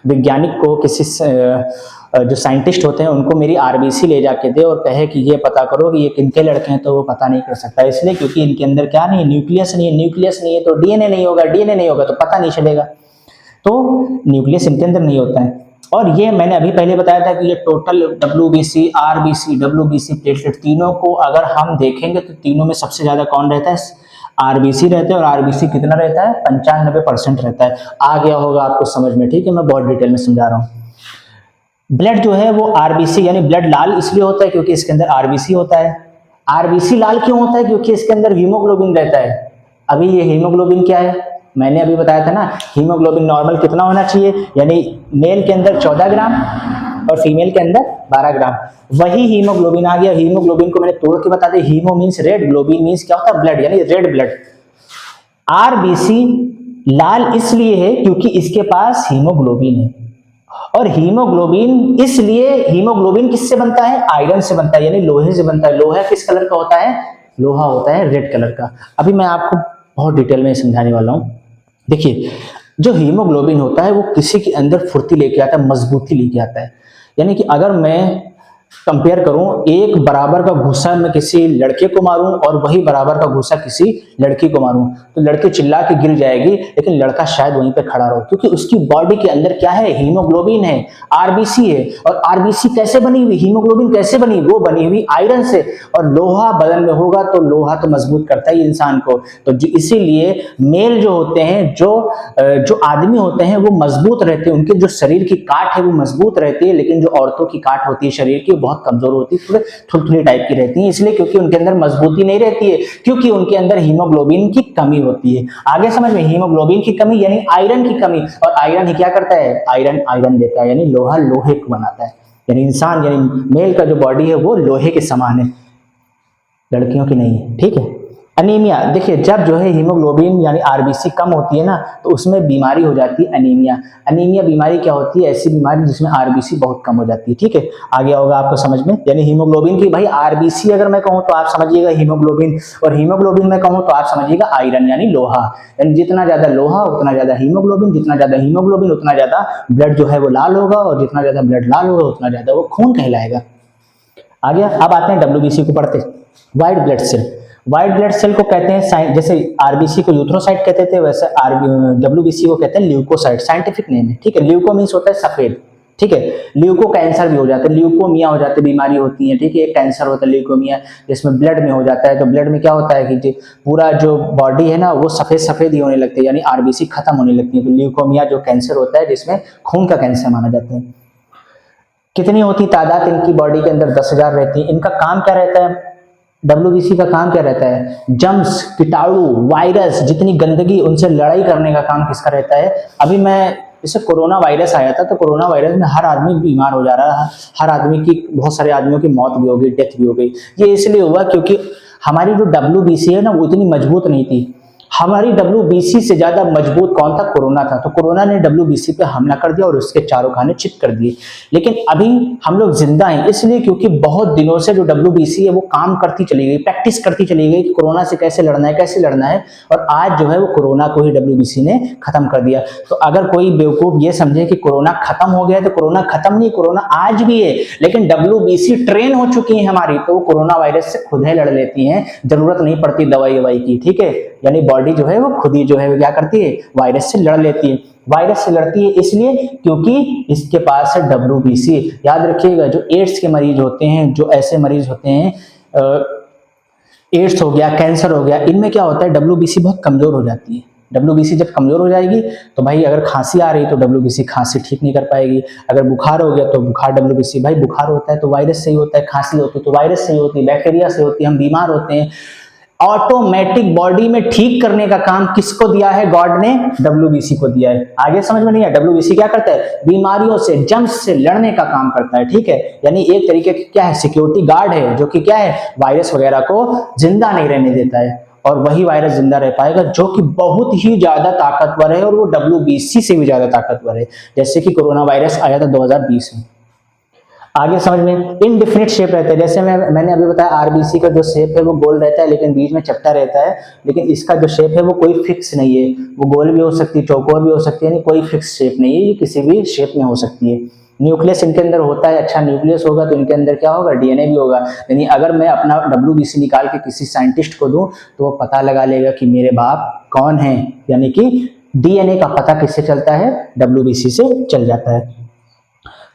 वैज्ञानिक को, किसी जो साइंटिस्ट होते हैं उनको मेरी आरबीसी ले जाके दे और कहे कि ये पता करो कि ये किनके लड़के हैं, तो वो पता नहीं कर सकता, इसलिए क्योंकि इनके अंदर क्या नहीं है, न्यूक्लियस नहीं है। न्यूक्लियस नहीं है तो डीएनए नहीं होगा, डीएनए नहीं होगा तो पता नहीं चलेगा। तो न्यूक्लियस इनके अंदर नहीं होता है। और ये मैंने अभी पहले बताया था कि ये total WBC, RBC, WBC, platelet, तीनों को अगर हम देखेंगे तो तीनों में सबसे ज्यादा कौन रहता है, आरबीसी रहते हैं। और आरबीसी कितना रहता है, 95% रहता है। आ गया होगा आपको समझ में, ठीक है, मैं बहुत डिटेल में समझा रहा हूँ। ब्लड जो है वो आरबीसी, यानी ब्लड लाल इसलिए होता है क्योंकि इसके अंदर आरबीसी होता है। आरबीसी लाल क्यों होता है, क्योंकि इसके अंदर हीमोग्लोबिन रहता है। अभी ये हीमोग्लोबिन क्या है, मैंने अभी बताया था ना, हीमोग्लोबिन नॉर्मल कितना होना चाहिए, यानी मेल के अंदर 14 ग्राम और फीमेल के अंदर 12 ग्राम। वही हीमोग्लोबिन आ गया। हीमोग्लोबिन को मैंने तोड़ के बता दिया, hemo means red, globin means क्या होता है, ब्लड, यानी रेड ब्लड। आरबीसी लाल इसलिए है क्योंकि इसके पास हीमोग्लोबिन है। और हीमोग्लोबिन इसलिए, हीमोग्लोबिन किससे बनता है, आयरन से बनता है, यानी लोहे से बनता है। लोहा किस कलर का होता है, लोहा होता है रेड कलर का। अभी मैं आपको बहुत डिटेल में समझाने वाला हूं। देखिए, जो हीमोग्लोबिन होता है वो किसी के अंदर फुर्ती लेके आता है, मजबूती लेके आता है। यानी कि अगर मैं कंपेयर करूं, एक बराबर का घूसा मैं किसी लड़के को मारूं और वही बराबर का घूसा किसी लड़की को मारूं, तो लड़की चिल्ला के गिर जाएगी, लेकिन लड़का शायद वहीं पे खड़ा रहो, क्योंकि उसकी बॉडी के अंदर क्या है, हीमोग्लोबिन है, आरबीसी है। और आरबीसी कैसे बनी हुई, हीमोग्लोबिन कैसे बनी, वो बनी हुई आयरन से। और लोहा बदन में होगा तो लोहा तो मजबूत करता ही इंसान को। तो इसीलिए मेल जो होते हैं, जो आदमी होते हैं वो मजबूत रहते हैं, उनके जो शरीर की काट है वो मजबूत रहती है। लेकिन जो औरतों की काट होती है शरीर की, बहुत कमजोर होती है, थोड़े थुलथुली टाइप की रहती है। इसलिए क्योंकि उनके अंदर मजबूती नहीं रहती है, क्योंकि उनके अंदर हीमोग्लोबिन की कमी होती है। आगे समझ में, हीमोग्लोबिन की कमी यानी आयरन की कमी। और आयरन ही क्या करता है, आयरन देता है, यानी लोहा लोहे को बनाता है। यानी इंसान, यानी मेल का जो बॉडी है वो लोहे के समान है, लड़कियों की नहीं है, ठीक है। अनीमिया, देखिए जब जो है हीमोग्लोबिन यानी आरबीसी कम होती है ना, तो उसमें बीमारी हो जाती है अनीमिया। अनीमिया बीमारी क्या होती है, ऐसी बीमारी जिसमें आरबीसी बहुत कम हो जाती है, ठीक है। आ गया होगा आपको समझ में। यानी हीमोग्लोबिन की, भाई आरबीसी अगर मैं कहूँ तो आप समझिएगा हीमोग्लोबिन, और हीमोग्लोबिन में कहूँ तो आप समझिएगा आयरन यानी लोहा। यानी जितना ज्यादा लोहा उतना ज्यादा हीमोग्लोबिन, जितना ज्यादा हीमोग्लोबिन उतना ज्यादा ब्लड जो है वो लाल होगा, और जितना ज्यादा ब्लड लाल होगा उतना ज्यादा वो खून कहलाएगा। आ गया। अब आते हैं डब्ल्यूबीसी को पढ़ते। White blood cell, white blood cell को कहते हैं, जैसे आरबीसी को यूथ्रोसाइट कहते थे, वैसे डब्ल्यूबीसी को कहते हैं ल्यूकोसाइट, साइंटिफिक नेम है, ठीक है। ल्यूको मीन्स होता है सफेद, ठीक है। ल्यूको कैंसर भी हो जाता है, ल्यूकोमिया हो जाते, बीमारी होती है, ठीक है। कैंसर होता है ल्यूकोमिया, जिसमें ब्लड में हो जाता है। तो ब्लड में क्या होता है कि पूरा जो बॉडी है ना वो सफेद सफेद ही होने लगती है, यानी आरबीसी खत्म होने लगती है। तो ल्यूकोमिया जो कैंसर होता है जिसमें खून का कैंसर माना जाता है। कितनी होती तादाद इनकी बॉडी के अंदर? 10,000 रहती है। इनका काम क्या रहता है? डब्ल्यूबीसी का काम क्या रहता है? जम्स, कीटाणु, वायरस, जितनी गंदगी, उनसे लड़ाई करने का काम किसका रहता है? अभी मैं जैसे कोरोना वायरस आया था, तो कोरोना वायरस में हर आदमी बीमार हो जा रहा है, हर आदमी की, बहुत सारे आदमियों की मौत भी हो गई, डेथ भी हो गई। ये इसलिए हुआ क्योंकि हमारी जो डब्ल्यूबीसी है ना, वो इतनी मजबूत नहीं थी। हमारी डब्ल्यूबीसी से ज्यादा मजबूत कौन था? कोरोना था। तो कोरोना ने डब्ल्यूबीसी पे हमला कर दिया और उसके चारों खाने चित कर दिए। लेकिन अभी हम लोग जिंदा हैं इसलिए क्योंकि बहुत दिनों से जो डब्ल्यूबीसी है वो काम करती चली गई, प्रैक्टिस करती चली गई कि कोरोना से कैसे लड़ना है, कैसे लड़ना है। और आज जो है वो कोरोना को ही डब्ल्यूबीसी ने खत्म कर दिया। तो अगर कोई बेवकूफ ये समझे कि कोरोना खत्म हो गया, तो कोरोना खत्म नहीं, कोरोना आज भी है, लेकिन डब्ल्यूबीसी ट्रेन हो चुकी है हमारी, तो वो कोरोना वायरस से खुद ही लड़ लेती है, जरूरत नहीं पड़ती दवाई ववाई की। ठीक है, यानी बॉडी जो है वो खुद ही जो है वो क्या करती है? वायरस से लड़ लेती है। वायरस से लड़ती है इसलिए क्योंकि इसके पास है डब्ल्यूबीसी। याद रखिएगा, जो एड्स के मरीज होते हैं, जो ऐसे मरीज होते हैं, एड्स हो गया, कैंसर हो गया, इनमें क्या होता है? डब्ल्यूबीसी बहुत कमजोर हो जाती है। डब्ल्यूबीसी जब कमजोर हो जाएगी तो भाई अगर खांसी आ रही तो डब्ल्यूबीसी खांसी ठीक नहीं कर पाएगी। अगर बुखार हो गया तो बुखार, डब्ल्यूबीसी, भाई बुखार होता है तो वायरस से ही होता है, खांसी होती है तो वायरस से ही होती है, बैक्टीरिया से होती है, हम बीमार होते हैं। ऑटोमेटिक बॉडी में ठीक करने का काम किसको दिया है? गॉड ने डब्ल्यूबीसी को दिया है। आगे समझ में नहीं है? डब्ल्यूबीसी क्या करता है? बीमारियों से, जम्स से लड़ने का काम करता है। ठीक है, यानी एक तरीके की क्या है? सिक्योरिटी गार्ड है, जो कि क्या है? वायरस वगैरह को जिंदा नहीं रहने देता है। और वही वायरस जिंदा रह पाएगा जो कि बहुत ही ज्यादा ताकतवर है, और वो डब्ल्यूबीसी से भी ज्यादा ताकतवर है। जैसे कि कोरोना वायरस आया था 2020 में। आगे समझ में, इनडिफिनिट शेप रहता है। जैसे मैंने अभी बताया, आरबीसी का जो शेप है वो गोल रहता है, लेकिन बीच में चपटा रहता है। लेकिन इसका जो शेप है वो कोई फिक्स नहीं है, वो गोल भी हो सकती है, चौकोर भी हो सकती है, यानी कोई फिक्स शेप नहीं है, ये किसी भी शेप में हो सकती है। न्यूक्लियस इनके अंदर होता है, अच्छा न्यूक्लियस होगा तो इनके अंदर क्या होगा? डीएनए भी होगा। यानी अगर मैं अपना डब्ल्यूबीसी निकाल के किसी साइंटिस्ट को दूं तो वो पता लगा लेगा कि मेरे बाप कौन है। यानी कि डीएनए का पता किससे चलता है? डब्ल्यूबीसी से चल जाता है।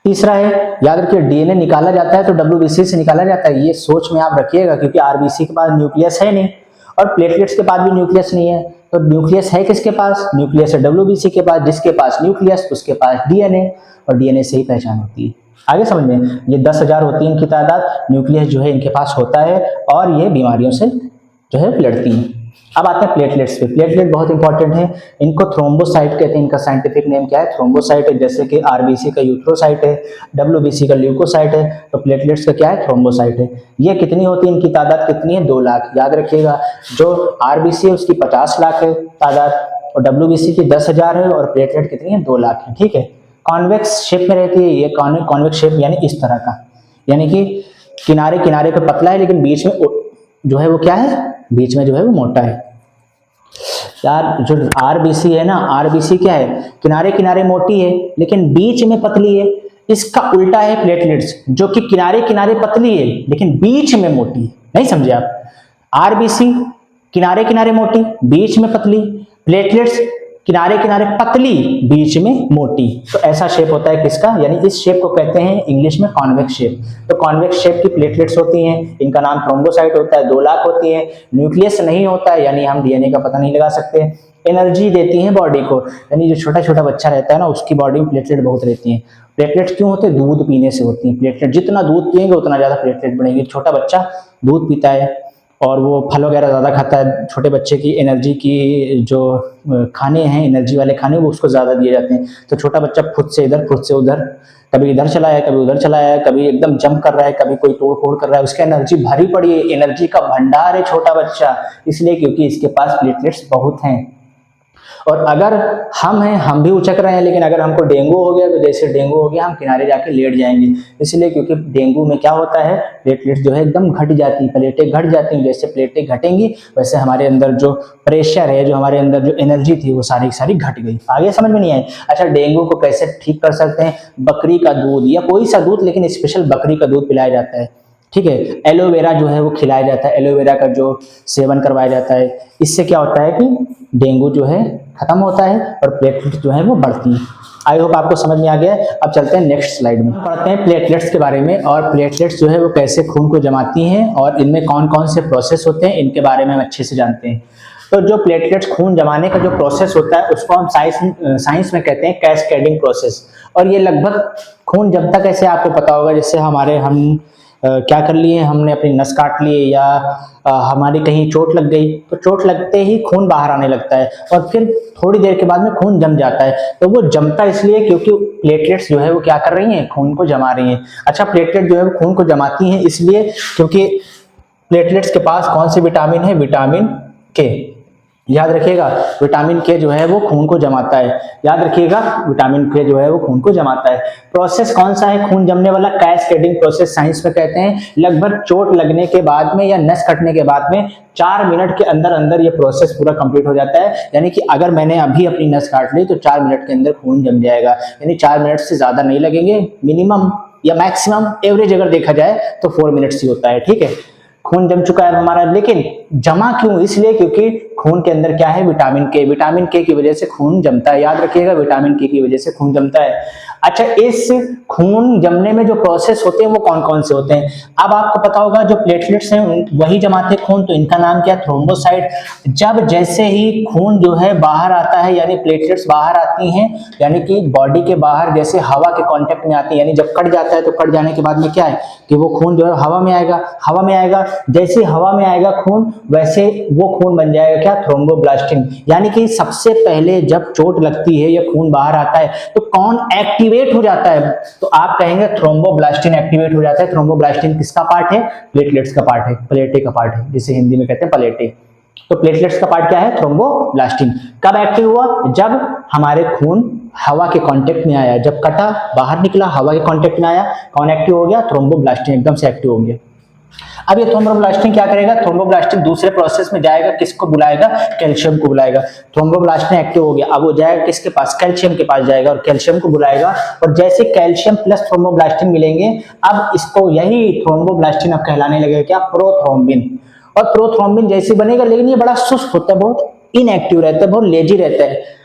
तीसरा है, याद रखिए, डीएनए निकाला जाता है तो डब्ल्यूबीसी से निकाला जाता है, ये सोच में आप रखिएगा, क्योंकि आरबीसी के पास न्यूक्लियस है नहीं और प्लेटलेट्स के पास भी न्यूक्लियस नहीं है। तो न्यूक्लियस है किसके पास? न्यूक्लियस है डब्ल्यूबीसी के पास। जिसके पास न्यूक्लियस उसके पास डीएनए, और डीएनए से ही पहचान होती है। आगे समझ में, ये 10,000 होती है इनकी तादाद, न्यूक्लियस जो है इनके पास होता है, और ये बीमारियों से जो है लड़ती है। अब आते हैं प्लेटलेट्स पे। प्लेटलेट बहुत इंपॉर्टेंट है, इनको थ्रोम्बोसाइट कहते हैं। इनका साइंटिफिक नेम क्या है? थ्रोम्बोसाइट है। जैसे कि आरबीसी का यूथ्रोसाइट है, डब्ल्यूबीसी का ल्यूकोसाइट है, तो प्लेटलेट्स का क्या है? थ्रोम्बोसाइट है। ये कितनी होती है? इनकी तादाद कितनी है? 2 लाख। याद रखिएगा, जो आरबीसी है उसकी 50 लाख है तादाद, और डब्ल्यूबीसी की 10,000 है, और प्लेटलेट कितनी है? 2 लाख है। ठीक है, कॉन्वेक्स शेप में रहती है ये। कॉन्वेक्स शेप यानी इस तरह का, यानी कि किनारे किनारे पे पतला है, लेकिन बीच में जो है वो क्या है? बीच में जो है वो मोटा है। यार जो आरबीसी है ना, आरबीसी क्या है? किनारे किनारे मोटी है लेकिन बीच में पतली है। इसका उल्टा है प्लेटलेट्स, जो कि किनारे किनारे पतली है लेकिन बीच में मोटी है। नहीं समझे आप? आरबीसी किनारे किनारे मोटी, बीच में पतली, प्लेटलेट्स किनारे किनारे पतली, बीच में मोटी। तो ऐसा शेप होता है किसका? यानी इस शेप को कहते हैं इंग्लिश में कॉन्वेक्स शेप। तो कॉन्वेक्स शेप की प्लेटलेट्स होती हैं, इनका नाम थ्रोम्बोसाइट होता है, 2 लाख होती हैं। न्यूक्लियस नहीं होता है, यानी हम डीएनए का पता नहीं लगा सकते। एनर्जी देती हैं बॉडी को, यानी जो छोटा छोटा बच्चा रहता है ना, उसकी बॉडी में प्लेटलेट बहुत रहती हैं। प्लेटलेट क्यों होते हैं? दूध पीने से होती हैं प्लेटलेट। जितना दूध पिएंगे उतना ज्यादा प्लेटलेट बढ़ेंगे। छोटा बच्चा दूध पीता है और वो फल वगैरह ज़्यादा खाता है, छोटे बच्चे की एनर्जी की जो खाने हैं, एनर्जी वाले खाने, वो उसको ज़्यादा दिए जाते हैं। तो छोटा बच्चा खुद से इधर, खुद से उधर, कभी इधर चला है, कभी उधर चला है, कभी एकदम जंप कर रहा है, कभी कोई तोड़ फोड़ कर रहा है, उसकी एनर्जी भरी पड़ी है, एनर्जी का भंडार है छोटा बच्चा। इसलिए क्योंकि इसके पास प्लेटलेट्स बहुत हैं। और अगर हम हैं, हम भी उचक रहे हैं, लेकिन अगर हमको डेंगू हो गया तो जैसे डेंगू हो गया हम किनारे जाके लेट जाएंगे। इसलिए क्योंकि डेंगू में क्या होता है? प्लेटलेट्स जो है एकदम घट जाती है, प्लेटें घट जाती हैं। जैसे प्लेटें घटेंगी वैसे हमारे अंदर जो प्रेशर है, जो हमारे अंदर जो एनर्जी थी, वो सारी की सारी घट गई। आगे समझ में नहीं आई? अच्छा, डेंगू को कैसे ठीक कर सकते हैं? बकरी का दूध या कोई सा दूध, लेकिन स्पेशल बकरी का दूध पिलाया जाता है। ठीक है, एलोवेरा जो है वो खिलाया जाता है, एलोवेरा का जो सेवन करवाया जाता है। इससे क्या होता है कि डेंगू जो है खत्म होता है और प्लेटलेट्स जो है वो बढ़ती है। आई होप आपको समझ में आ गया है। अब चलते हैं नेक्स्ट स्लाइड में, पढ़ते हैं प्लेटलेट्स के बारे में, और प्लेटलेट्स जो है वो कैसे खून को जमाती हैं और इनमें कौन कौन से प्रोसेस होते हैं, इनके बारे में हम अच्छे से जानते हैं। तो जो प्लेटलेट्स खून जमाने का जो प्रोसेस होता है उसको हम साइंस में कहते हैं कैस्केडिंग प्रोसेस। और ये लगभग खून जब तक, ऐसे आपको पता होगा जैसे हम क्या कर लिए, हमने अपनी नस काट लिए या हमारी कहीं चोट लग गई, तो चोट लगते ही खून बाहर आने लगता है और फिर थोड़ी देर के बाद में खून जम जाता है। तो वो जमता इसलिए क्योंकि प्लेटलेट्स जो है वो क्या कर रही हैं, खून को जमा रही हैं। अच्छा, प्लेटलेट जो है वो खून को जमाती हैं इसलिए क्योंकि प्लेटलेट्स के पास कौन सी विटामिन है, विटामिन के। याद रखिएगा, विटामिन के जो है वो खून को जमाता है। याद रखिएगा, विटामिन के जो है वो खून को जमाता है। प्रोसेस कौन सा है खून जमने वाला, कैस्केडिंग प्रोसेस साइंस में कहते हैं। लगभग चोट लगने के बाद में या नस कटने के बाद में 4 मिनट के अंदर अंदर ये प्रोसेस पूरा कंप्लीट हो जाता है। यानी कि अगर मैंने अभी अपनी नस काट ली तो 4 मिनट के अंदर खून जम जाएगा। यानी 4 मिनट से ज्यादा नहीं लगेंगे, मिनिमम या मैक्सिमम एवरेज अगर देखा जाए तो 4 मिनट्स ही होता है। ठीक है, खून जम चुका है हमारा, लेकिन जमा क्यों, इसलिए क्योंकि खून के अंदर क्या है, विटामिन के। विटामिन के की वजह से खून जमता है। याद रखिएगा, विटामिन के की वजह से खून जमता है। अच्छा, इस खून जमने में जो प्रोसेस होते हैं वो कौन कौन से होते हैं। अब आपको पता होगा जो प्लेटलेट्स हैं वही जमाते हैं खून, तो इनका नाम क्या है, थ्रोम्बोसाइट। जब जैसे ही खून जो है बाहर आता है, यानी प्लेटलेट्स बाहर आती हैं, यानी कि बॉडी के बाहर जैसे हवा के कांटेक्ट में आती है, यानी जब कट जाता है तो कट जाने के बाद में क्या है कि वो खून जो है हवा में आएगा। हवा में आएगा, जैसे हवा में आएगा खून, वैसे वो खून बन जाएगा क्या, थ्रोम्बोब्लास्टिन। यानी कि सबसे पहले जब चोट लगती है या खून बाहर आता है तो कौन एक्टिवेट हो जाता है, तो आप कहेंगे थ्रोम्बोब्लास्टिन एक्टिवेट हो जाता है। थ्रोम्बोब्लास्टिन किसका पार्ट है, प्लेटलेट्स का पार्ट है, प्लेटे का पार्ट है, जिसे हिंदी में कहते हैं प्लेटे। तो प्लेटलेट्स का पार्ट क्या है, थ्रोम्बोब्लास्टिन। कब एक्टिव हुआ, जब हमारे खून हवा के कांटेक्ट में आया, जब कटा बाहर निकला हवा के कांटेक्ट में आया, कौन एक्टिव हो गया, थ्रोम्बोब्लास्टिन एकदम से एक्टिव हो गया। अब ये थ्रोम्बोब्लास्टिन क्या करेगा, थ्रोम्बोब्लास्टिन दूसरे प्रोसेस में जाएगा, किसको बुलाएगा, कैल्शियम को बुलाएगा। थ्रोम्बोब्लास्टिन एक्टिव हो गया, अब वो जाएगा किसके पास, कैल्शियम के पास जाएगा और कैल्शियम को बुलाएगा। और जैसे कैल्शियम प्लस थ्रोम्बोब्लास्टिन मिलेंगे, अब इसको यही थ्रोम्बोब्लास्टिन अब कहलाने लगेगा क्या, प्रोथ्रोम्बिन। और प्रोथ्रोम्बिन जैसे बनेगा, लेकिन ये बड़ा सुस्त होता है, बहुत इनएक्टिव रहता है, बहुत लेजी रहता है।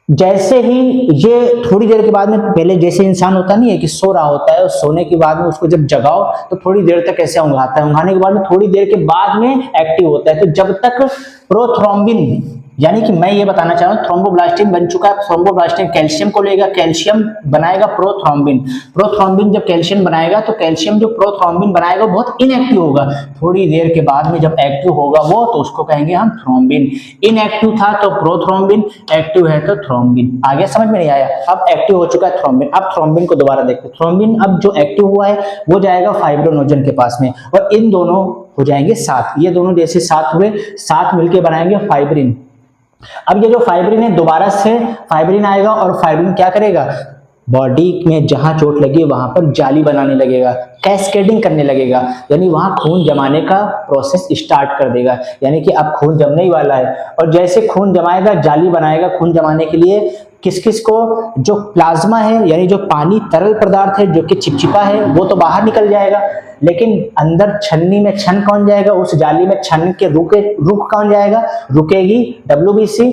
जैसे ही ये थोड़ी देर के बाद में, पहले जैसे इंसान होता नहीं है कि सो रहा होता है और सोने के बाद में उसको जब जगाओ तो थोड़ी देर तक ऐसे उंघाता है, उंघाने के बाद में थोड़ी देर के बाद में एक्टिव होता है। तो जब तक प्रोथ्रोम्बिन, यानी कि मैं ये बताना चाह रहा हूं थ्रोम्बोब्लास्टिन बन चुका है, थ्रोम्बोब्लास्टिन कैल्शियम को लेगा, कैल्शियम बनाएगा प्रोथ्रोम्बिन। प्रोथ्रोम्बिन जब कैल्शियम बनाएगा तो कैल्शियम जो प्रोथ्रोम्बिन बनाएगा बहुत इनएक्टिव होगा। थोड़ी देर के बाद में जब एक्टिव होगा वो, तो उसको कहेंगे हम थ्रोम्बिन। इनएक्टिव था तो प्रोथ्रोम्बिन, एक्टिव है तो थ्रोम्बिन। आगे समझ में नहीं आया, अब एक्टिव हो चुका है थ्रोम्बिन। अब थ्रोम्बिन को दोबारा देखते हैं। थ्रोम्बिन अब जो एक्टिव हुआ है वो जाएगा फाइब्रोनोजन के पास में, और इन दोनों हो जाएंगे साथ। ये दोनों जैसे साथ हुए, साथ मिलके बनाएंगे फाइब्रिन। अब ये जो फाइब्रिन है, दोबारा से फाइब्रिन आएगा और फाइब्रिन क्या करेगा, बॉडी में जहां चोट लगी वहां पर जाली बनाने लगेगा, कैस्केडिंग करने लगेगा, यानी वहां खून जमाने का प्रोसेस स्टार्ट कर देगा। यानी कि अब खून जमने ही वाला है, और जैसे खून जमाएगा जाली बनाएगा खून जमाने के लिए। किस किस को, जो प्लाज्मा है यानी जो पानी तरल पदार्थ है जो कि चिपचिपा है वो तो बाहर निकल जाएगा, लेकिन अंदर छन्नी में छन कौन जाएगा, उस जाली में छन के रुक कौन जाएगा, रुकेगी WBC,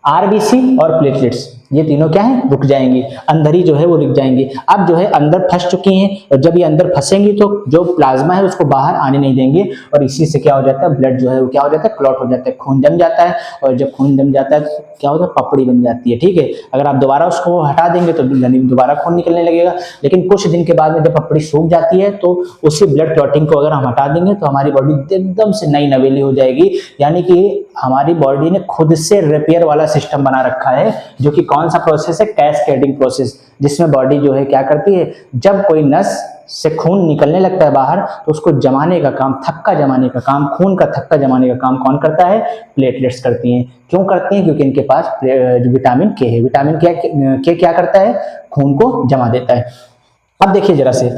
RBC और प्लेटलेट्स। ये तीनों क्या है, रुक जाएंगी, अंदर ही जो है वो रुक जाएंगी। अब जो है अंदर फंस चुकी हैं, और जब ये अंदर फंसेंगी तो जो प्लाज्मा है उसको बाहर आने नहीं देंगे, और इसी से क्या हो जाता है, ब्लड जो है वो क्या हो जाता है, क्लॉट हो जाता है, खून जम जाता है। और जब खून जम जाता है तो क्या होता है, पपड़ी बन जाती है। ठीक है, अगर आप दोबारा उसको हटा देंगे तो दोबारा खून निकलने लगेगा, लेकिन कुछ दिन के बाद में जब पपड़ी सूख जाती है तो उसी ब्लड क्लॉटिंग को अगर हम हटा देंगे तो हमारी बॉडी एकदम से नई नवेली हो जाएगी। यानी कि हमारी बॉडी ने खुद से रिपेयर वाला सिस्टम बना रखा है, जो कि कौन सा प्रोसेस है, कैस्केडिंग प्रोसेस, जिसमें बॉडी जो है क्या करती है, जब कोई नस से खून निकलने लगता है बाहर तो उसको जमाने का काम, थक्का जमाने का काम, खून का थक्का जमाने का काम कौन करता है, प्लेटलेट्स करती हैं। क्यों करती हैं, क्योंकि इनके पास विटामिन के है। विटामिन के क्या करता है, खून को जमा देता है। अब देखिए जरा से,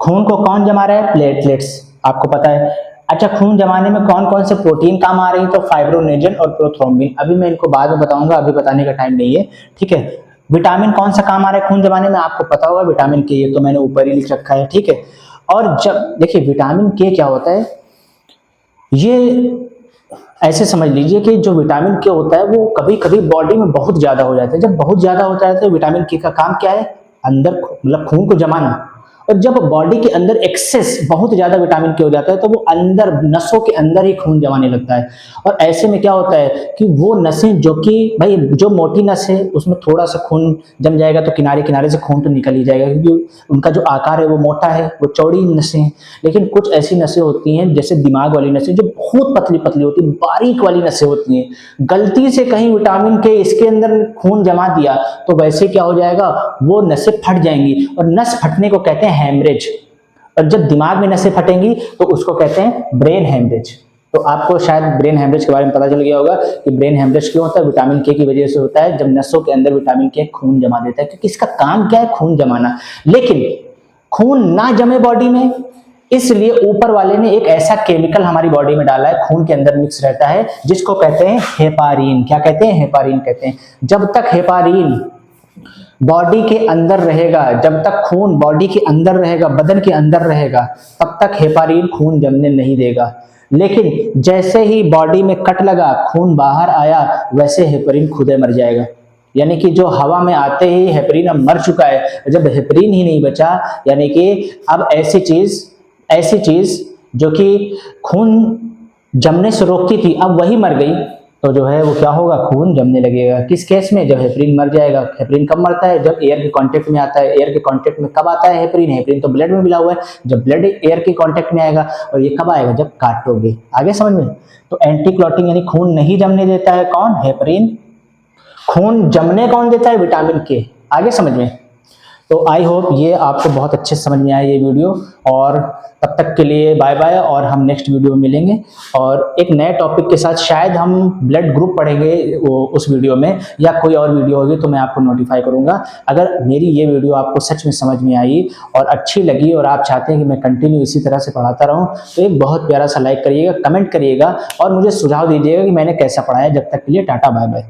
खून को कौन जमा रहा है, प्लेटलेट्स, आपको पता है। अच्छा, खून जमाने में कौन कौन से प्रोटीन काम आ रही है, तो फाइब्रोनेजन और प्रोथ्रोम्बिन। अभी मैं इनको बाद में बताऊंगा, अभी बताने का टाइम नहीं है। ठीक है, विटामिन कौन सा काम आ रहा है खून जमाने में, आपको पता होगा, विटामिन के, ये तो मैंने ऊपर ही लिख रखा है। ठीक है, और जब देखिए विटामिन के क्या होता है, ये ऐसे समझ लीजिए कि जो विटामिन के होता है वो कभी कभी बॉडी में बहुत ज्यादा हो जाता है। जब बहुत ज्यादा होता है तो विटामिन के का काम क्या है, अंदर मतलब खून को जमाना, और जब बॉडी के अंदर एक्सेस बहुत ज़्यादा विटामिन के हो जाता है तो वो अंदर नसों के अंदर ही खून जमाने लगता है। और ऐसे में क्या होता है कि वो नसें जो कि भाई जो मोटी नस है उसमें थोड़ा सा खून जम जाएगा तो किनारे किनारे से खून तो निकल ही जाएगा, क्योंकि उनका जो आकार है वो मोटा है, वो चौड़ी नसें हैं। लेकिन कुछ ऐसी नसें होती हैं जैसे दिमाग वाली नसें जो बहुत पतली पतली होती है, बारीक वाली नसें होती हैं, गलती से कहीं विटामिन के इसके अंदर खून जमा दिया तो वैसे क्या हो जाएगा, वो नसें फट जाएंगी। और नस फटने को कहते हैं हेमरेज। और जब दिमाग में नसें फटेंगी तो उसको कहते हैं ब्रेन हेमरेज। तो आपको शायद ब्रेन हेमरेज के बारे में पता चल गया होगा कि ब्रेन हेमरेज क्यों होता है, विटामिन के की वजह से होता है। जब नसों के अंदर विटामिन के खून जमा देता है, क्योंकि इसका काम क्या है, खून जमाना। लेकिन खून ना जमे बॉडी में, इसलिए ऊपर वाले ने एक ऐसा केमिकल हमारी बॉडी में डाला है, खून के अंदर मिक्स रहता है, जिसको कहते हैं हेपारिन। क्या कहते हैं? हेपारिन कहते हैं। जब तक हेपारिन बॉडी के अंदर रहेगा, जब तक खून बॉडी के अंदर रहेगा, बदन के अंदर रहेगा, तब तक हेपारिन खून जमने नहीं देगा। लेकिन जैसे ही बॉडी में कट लगा, खून बाहर आया, वैसे हेपारिन खुद ही मर जाएगा। यानी कि जो हवा में आते ही हेपारिन अब मर चुका है। जब हेपारिन ही नहीं बचा, यानी कि अब ऐसी चीज जो कि खून जमने से रोकती थी, अब वही मर गई, तो जो है वो क्या होगा, खून जमने लगेगा। किस केस में? जब हेपरिन मर जाएगा। हेपरिन कब मरता है? जब एयर के कांटेक्ट में आता है। एयर के कांटेक्ट में कब आता है हेपरिन? हेपरिन तो ब्लड में मिला हुआ है। जब ब्लड एयर के कांटेक्ट में आएगा। और ये कब आएगा? जब काटोगे। आगे समझ में? तो एंटी क्लॉटिंग यानी खून नहीं जमने देता है कौन? हेपरिन। खून जमने कौन देता है? विटामिन के। आगे समझ में? तो आई होप ये आपको बहुत अच्छे से समझ में आया ये वीडियो। और तब तक के लिए बाय बाय, और हम नेक्स्ट वीडियो में मिलेंगे और एक नए टॉपिक के साथ। शायद हम ब्लड ग्रुप पढ़ेंगे उस वीडियो में, या कोई और वीडियो होगी तो मैं आपको नोटिफाई करूंगा। अगर मेरी ये वीडियो आपको सच में समझ में आई और अच्छी लगी और आप चाहते हैं कि मैं कंटिन्यू इसी तरह से पढ़ाता रहूं, तो एक बहुत प्यारा सा लाइक करिएगा, कमेंट करिएगा और मुझे सुझाव दीजिएगा कि मैंने कैसा पढ़ाया। जब तक के लिए टाटा बाय बाय।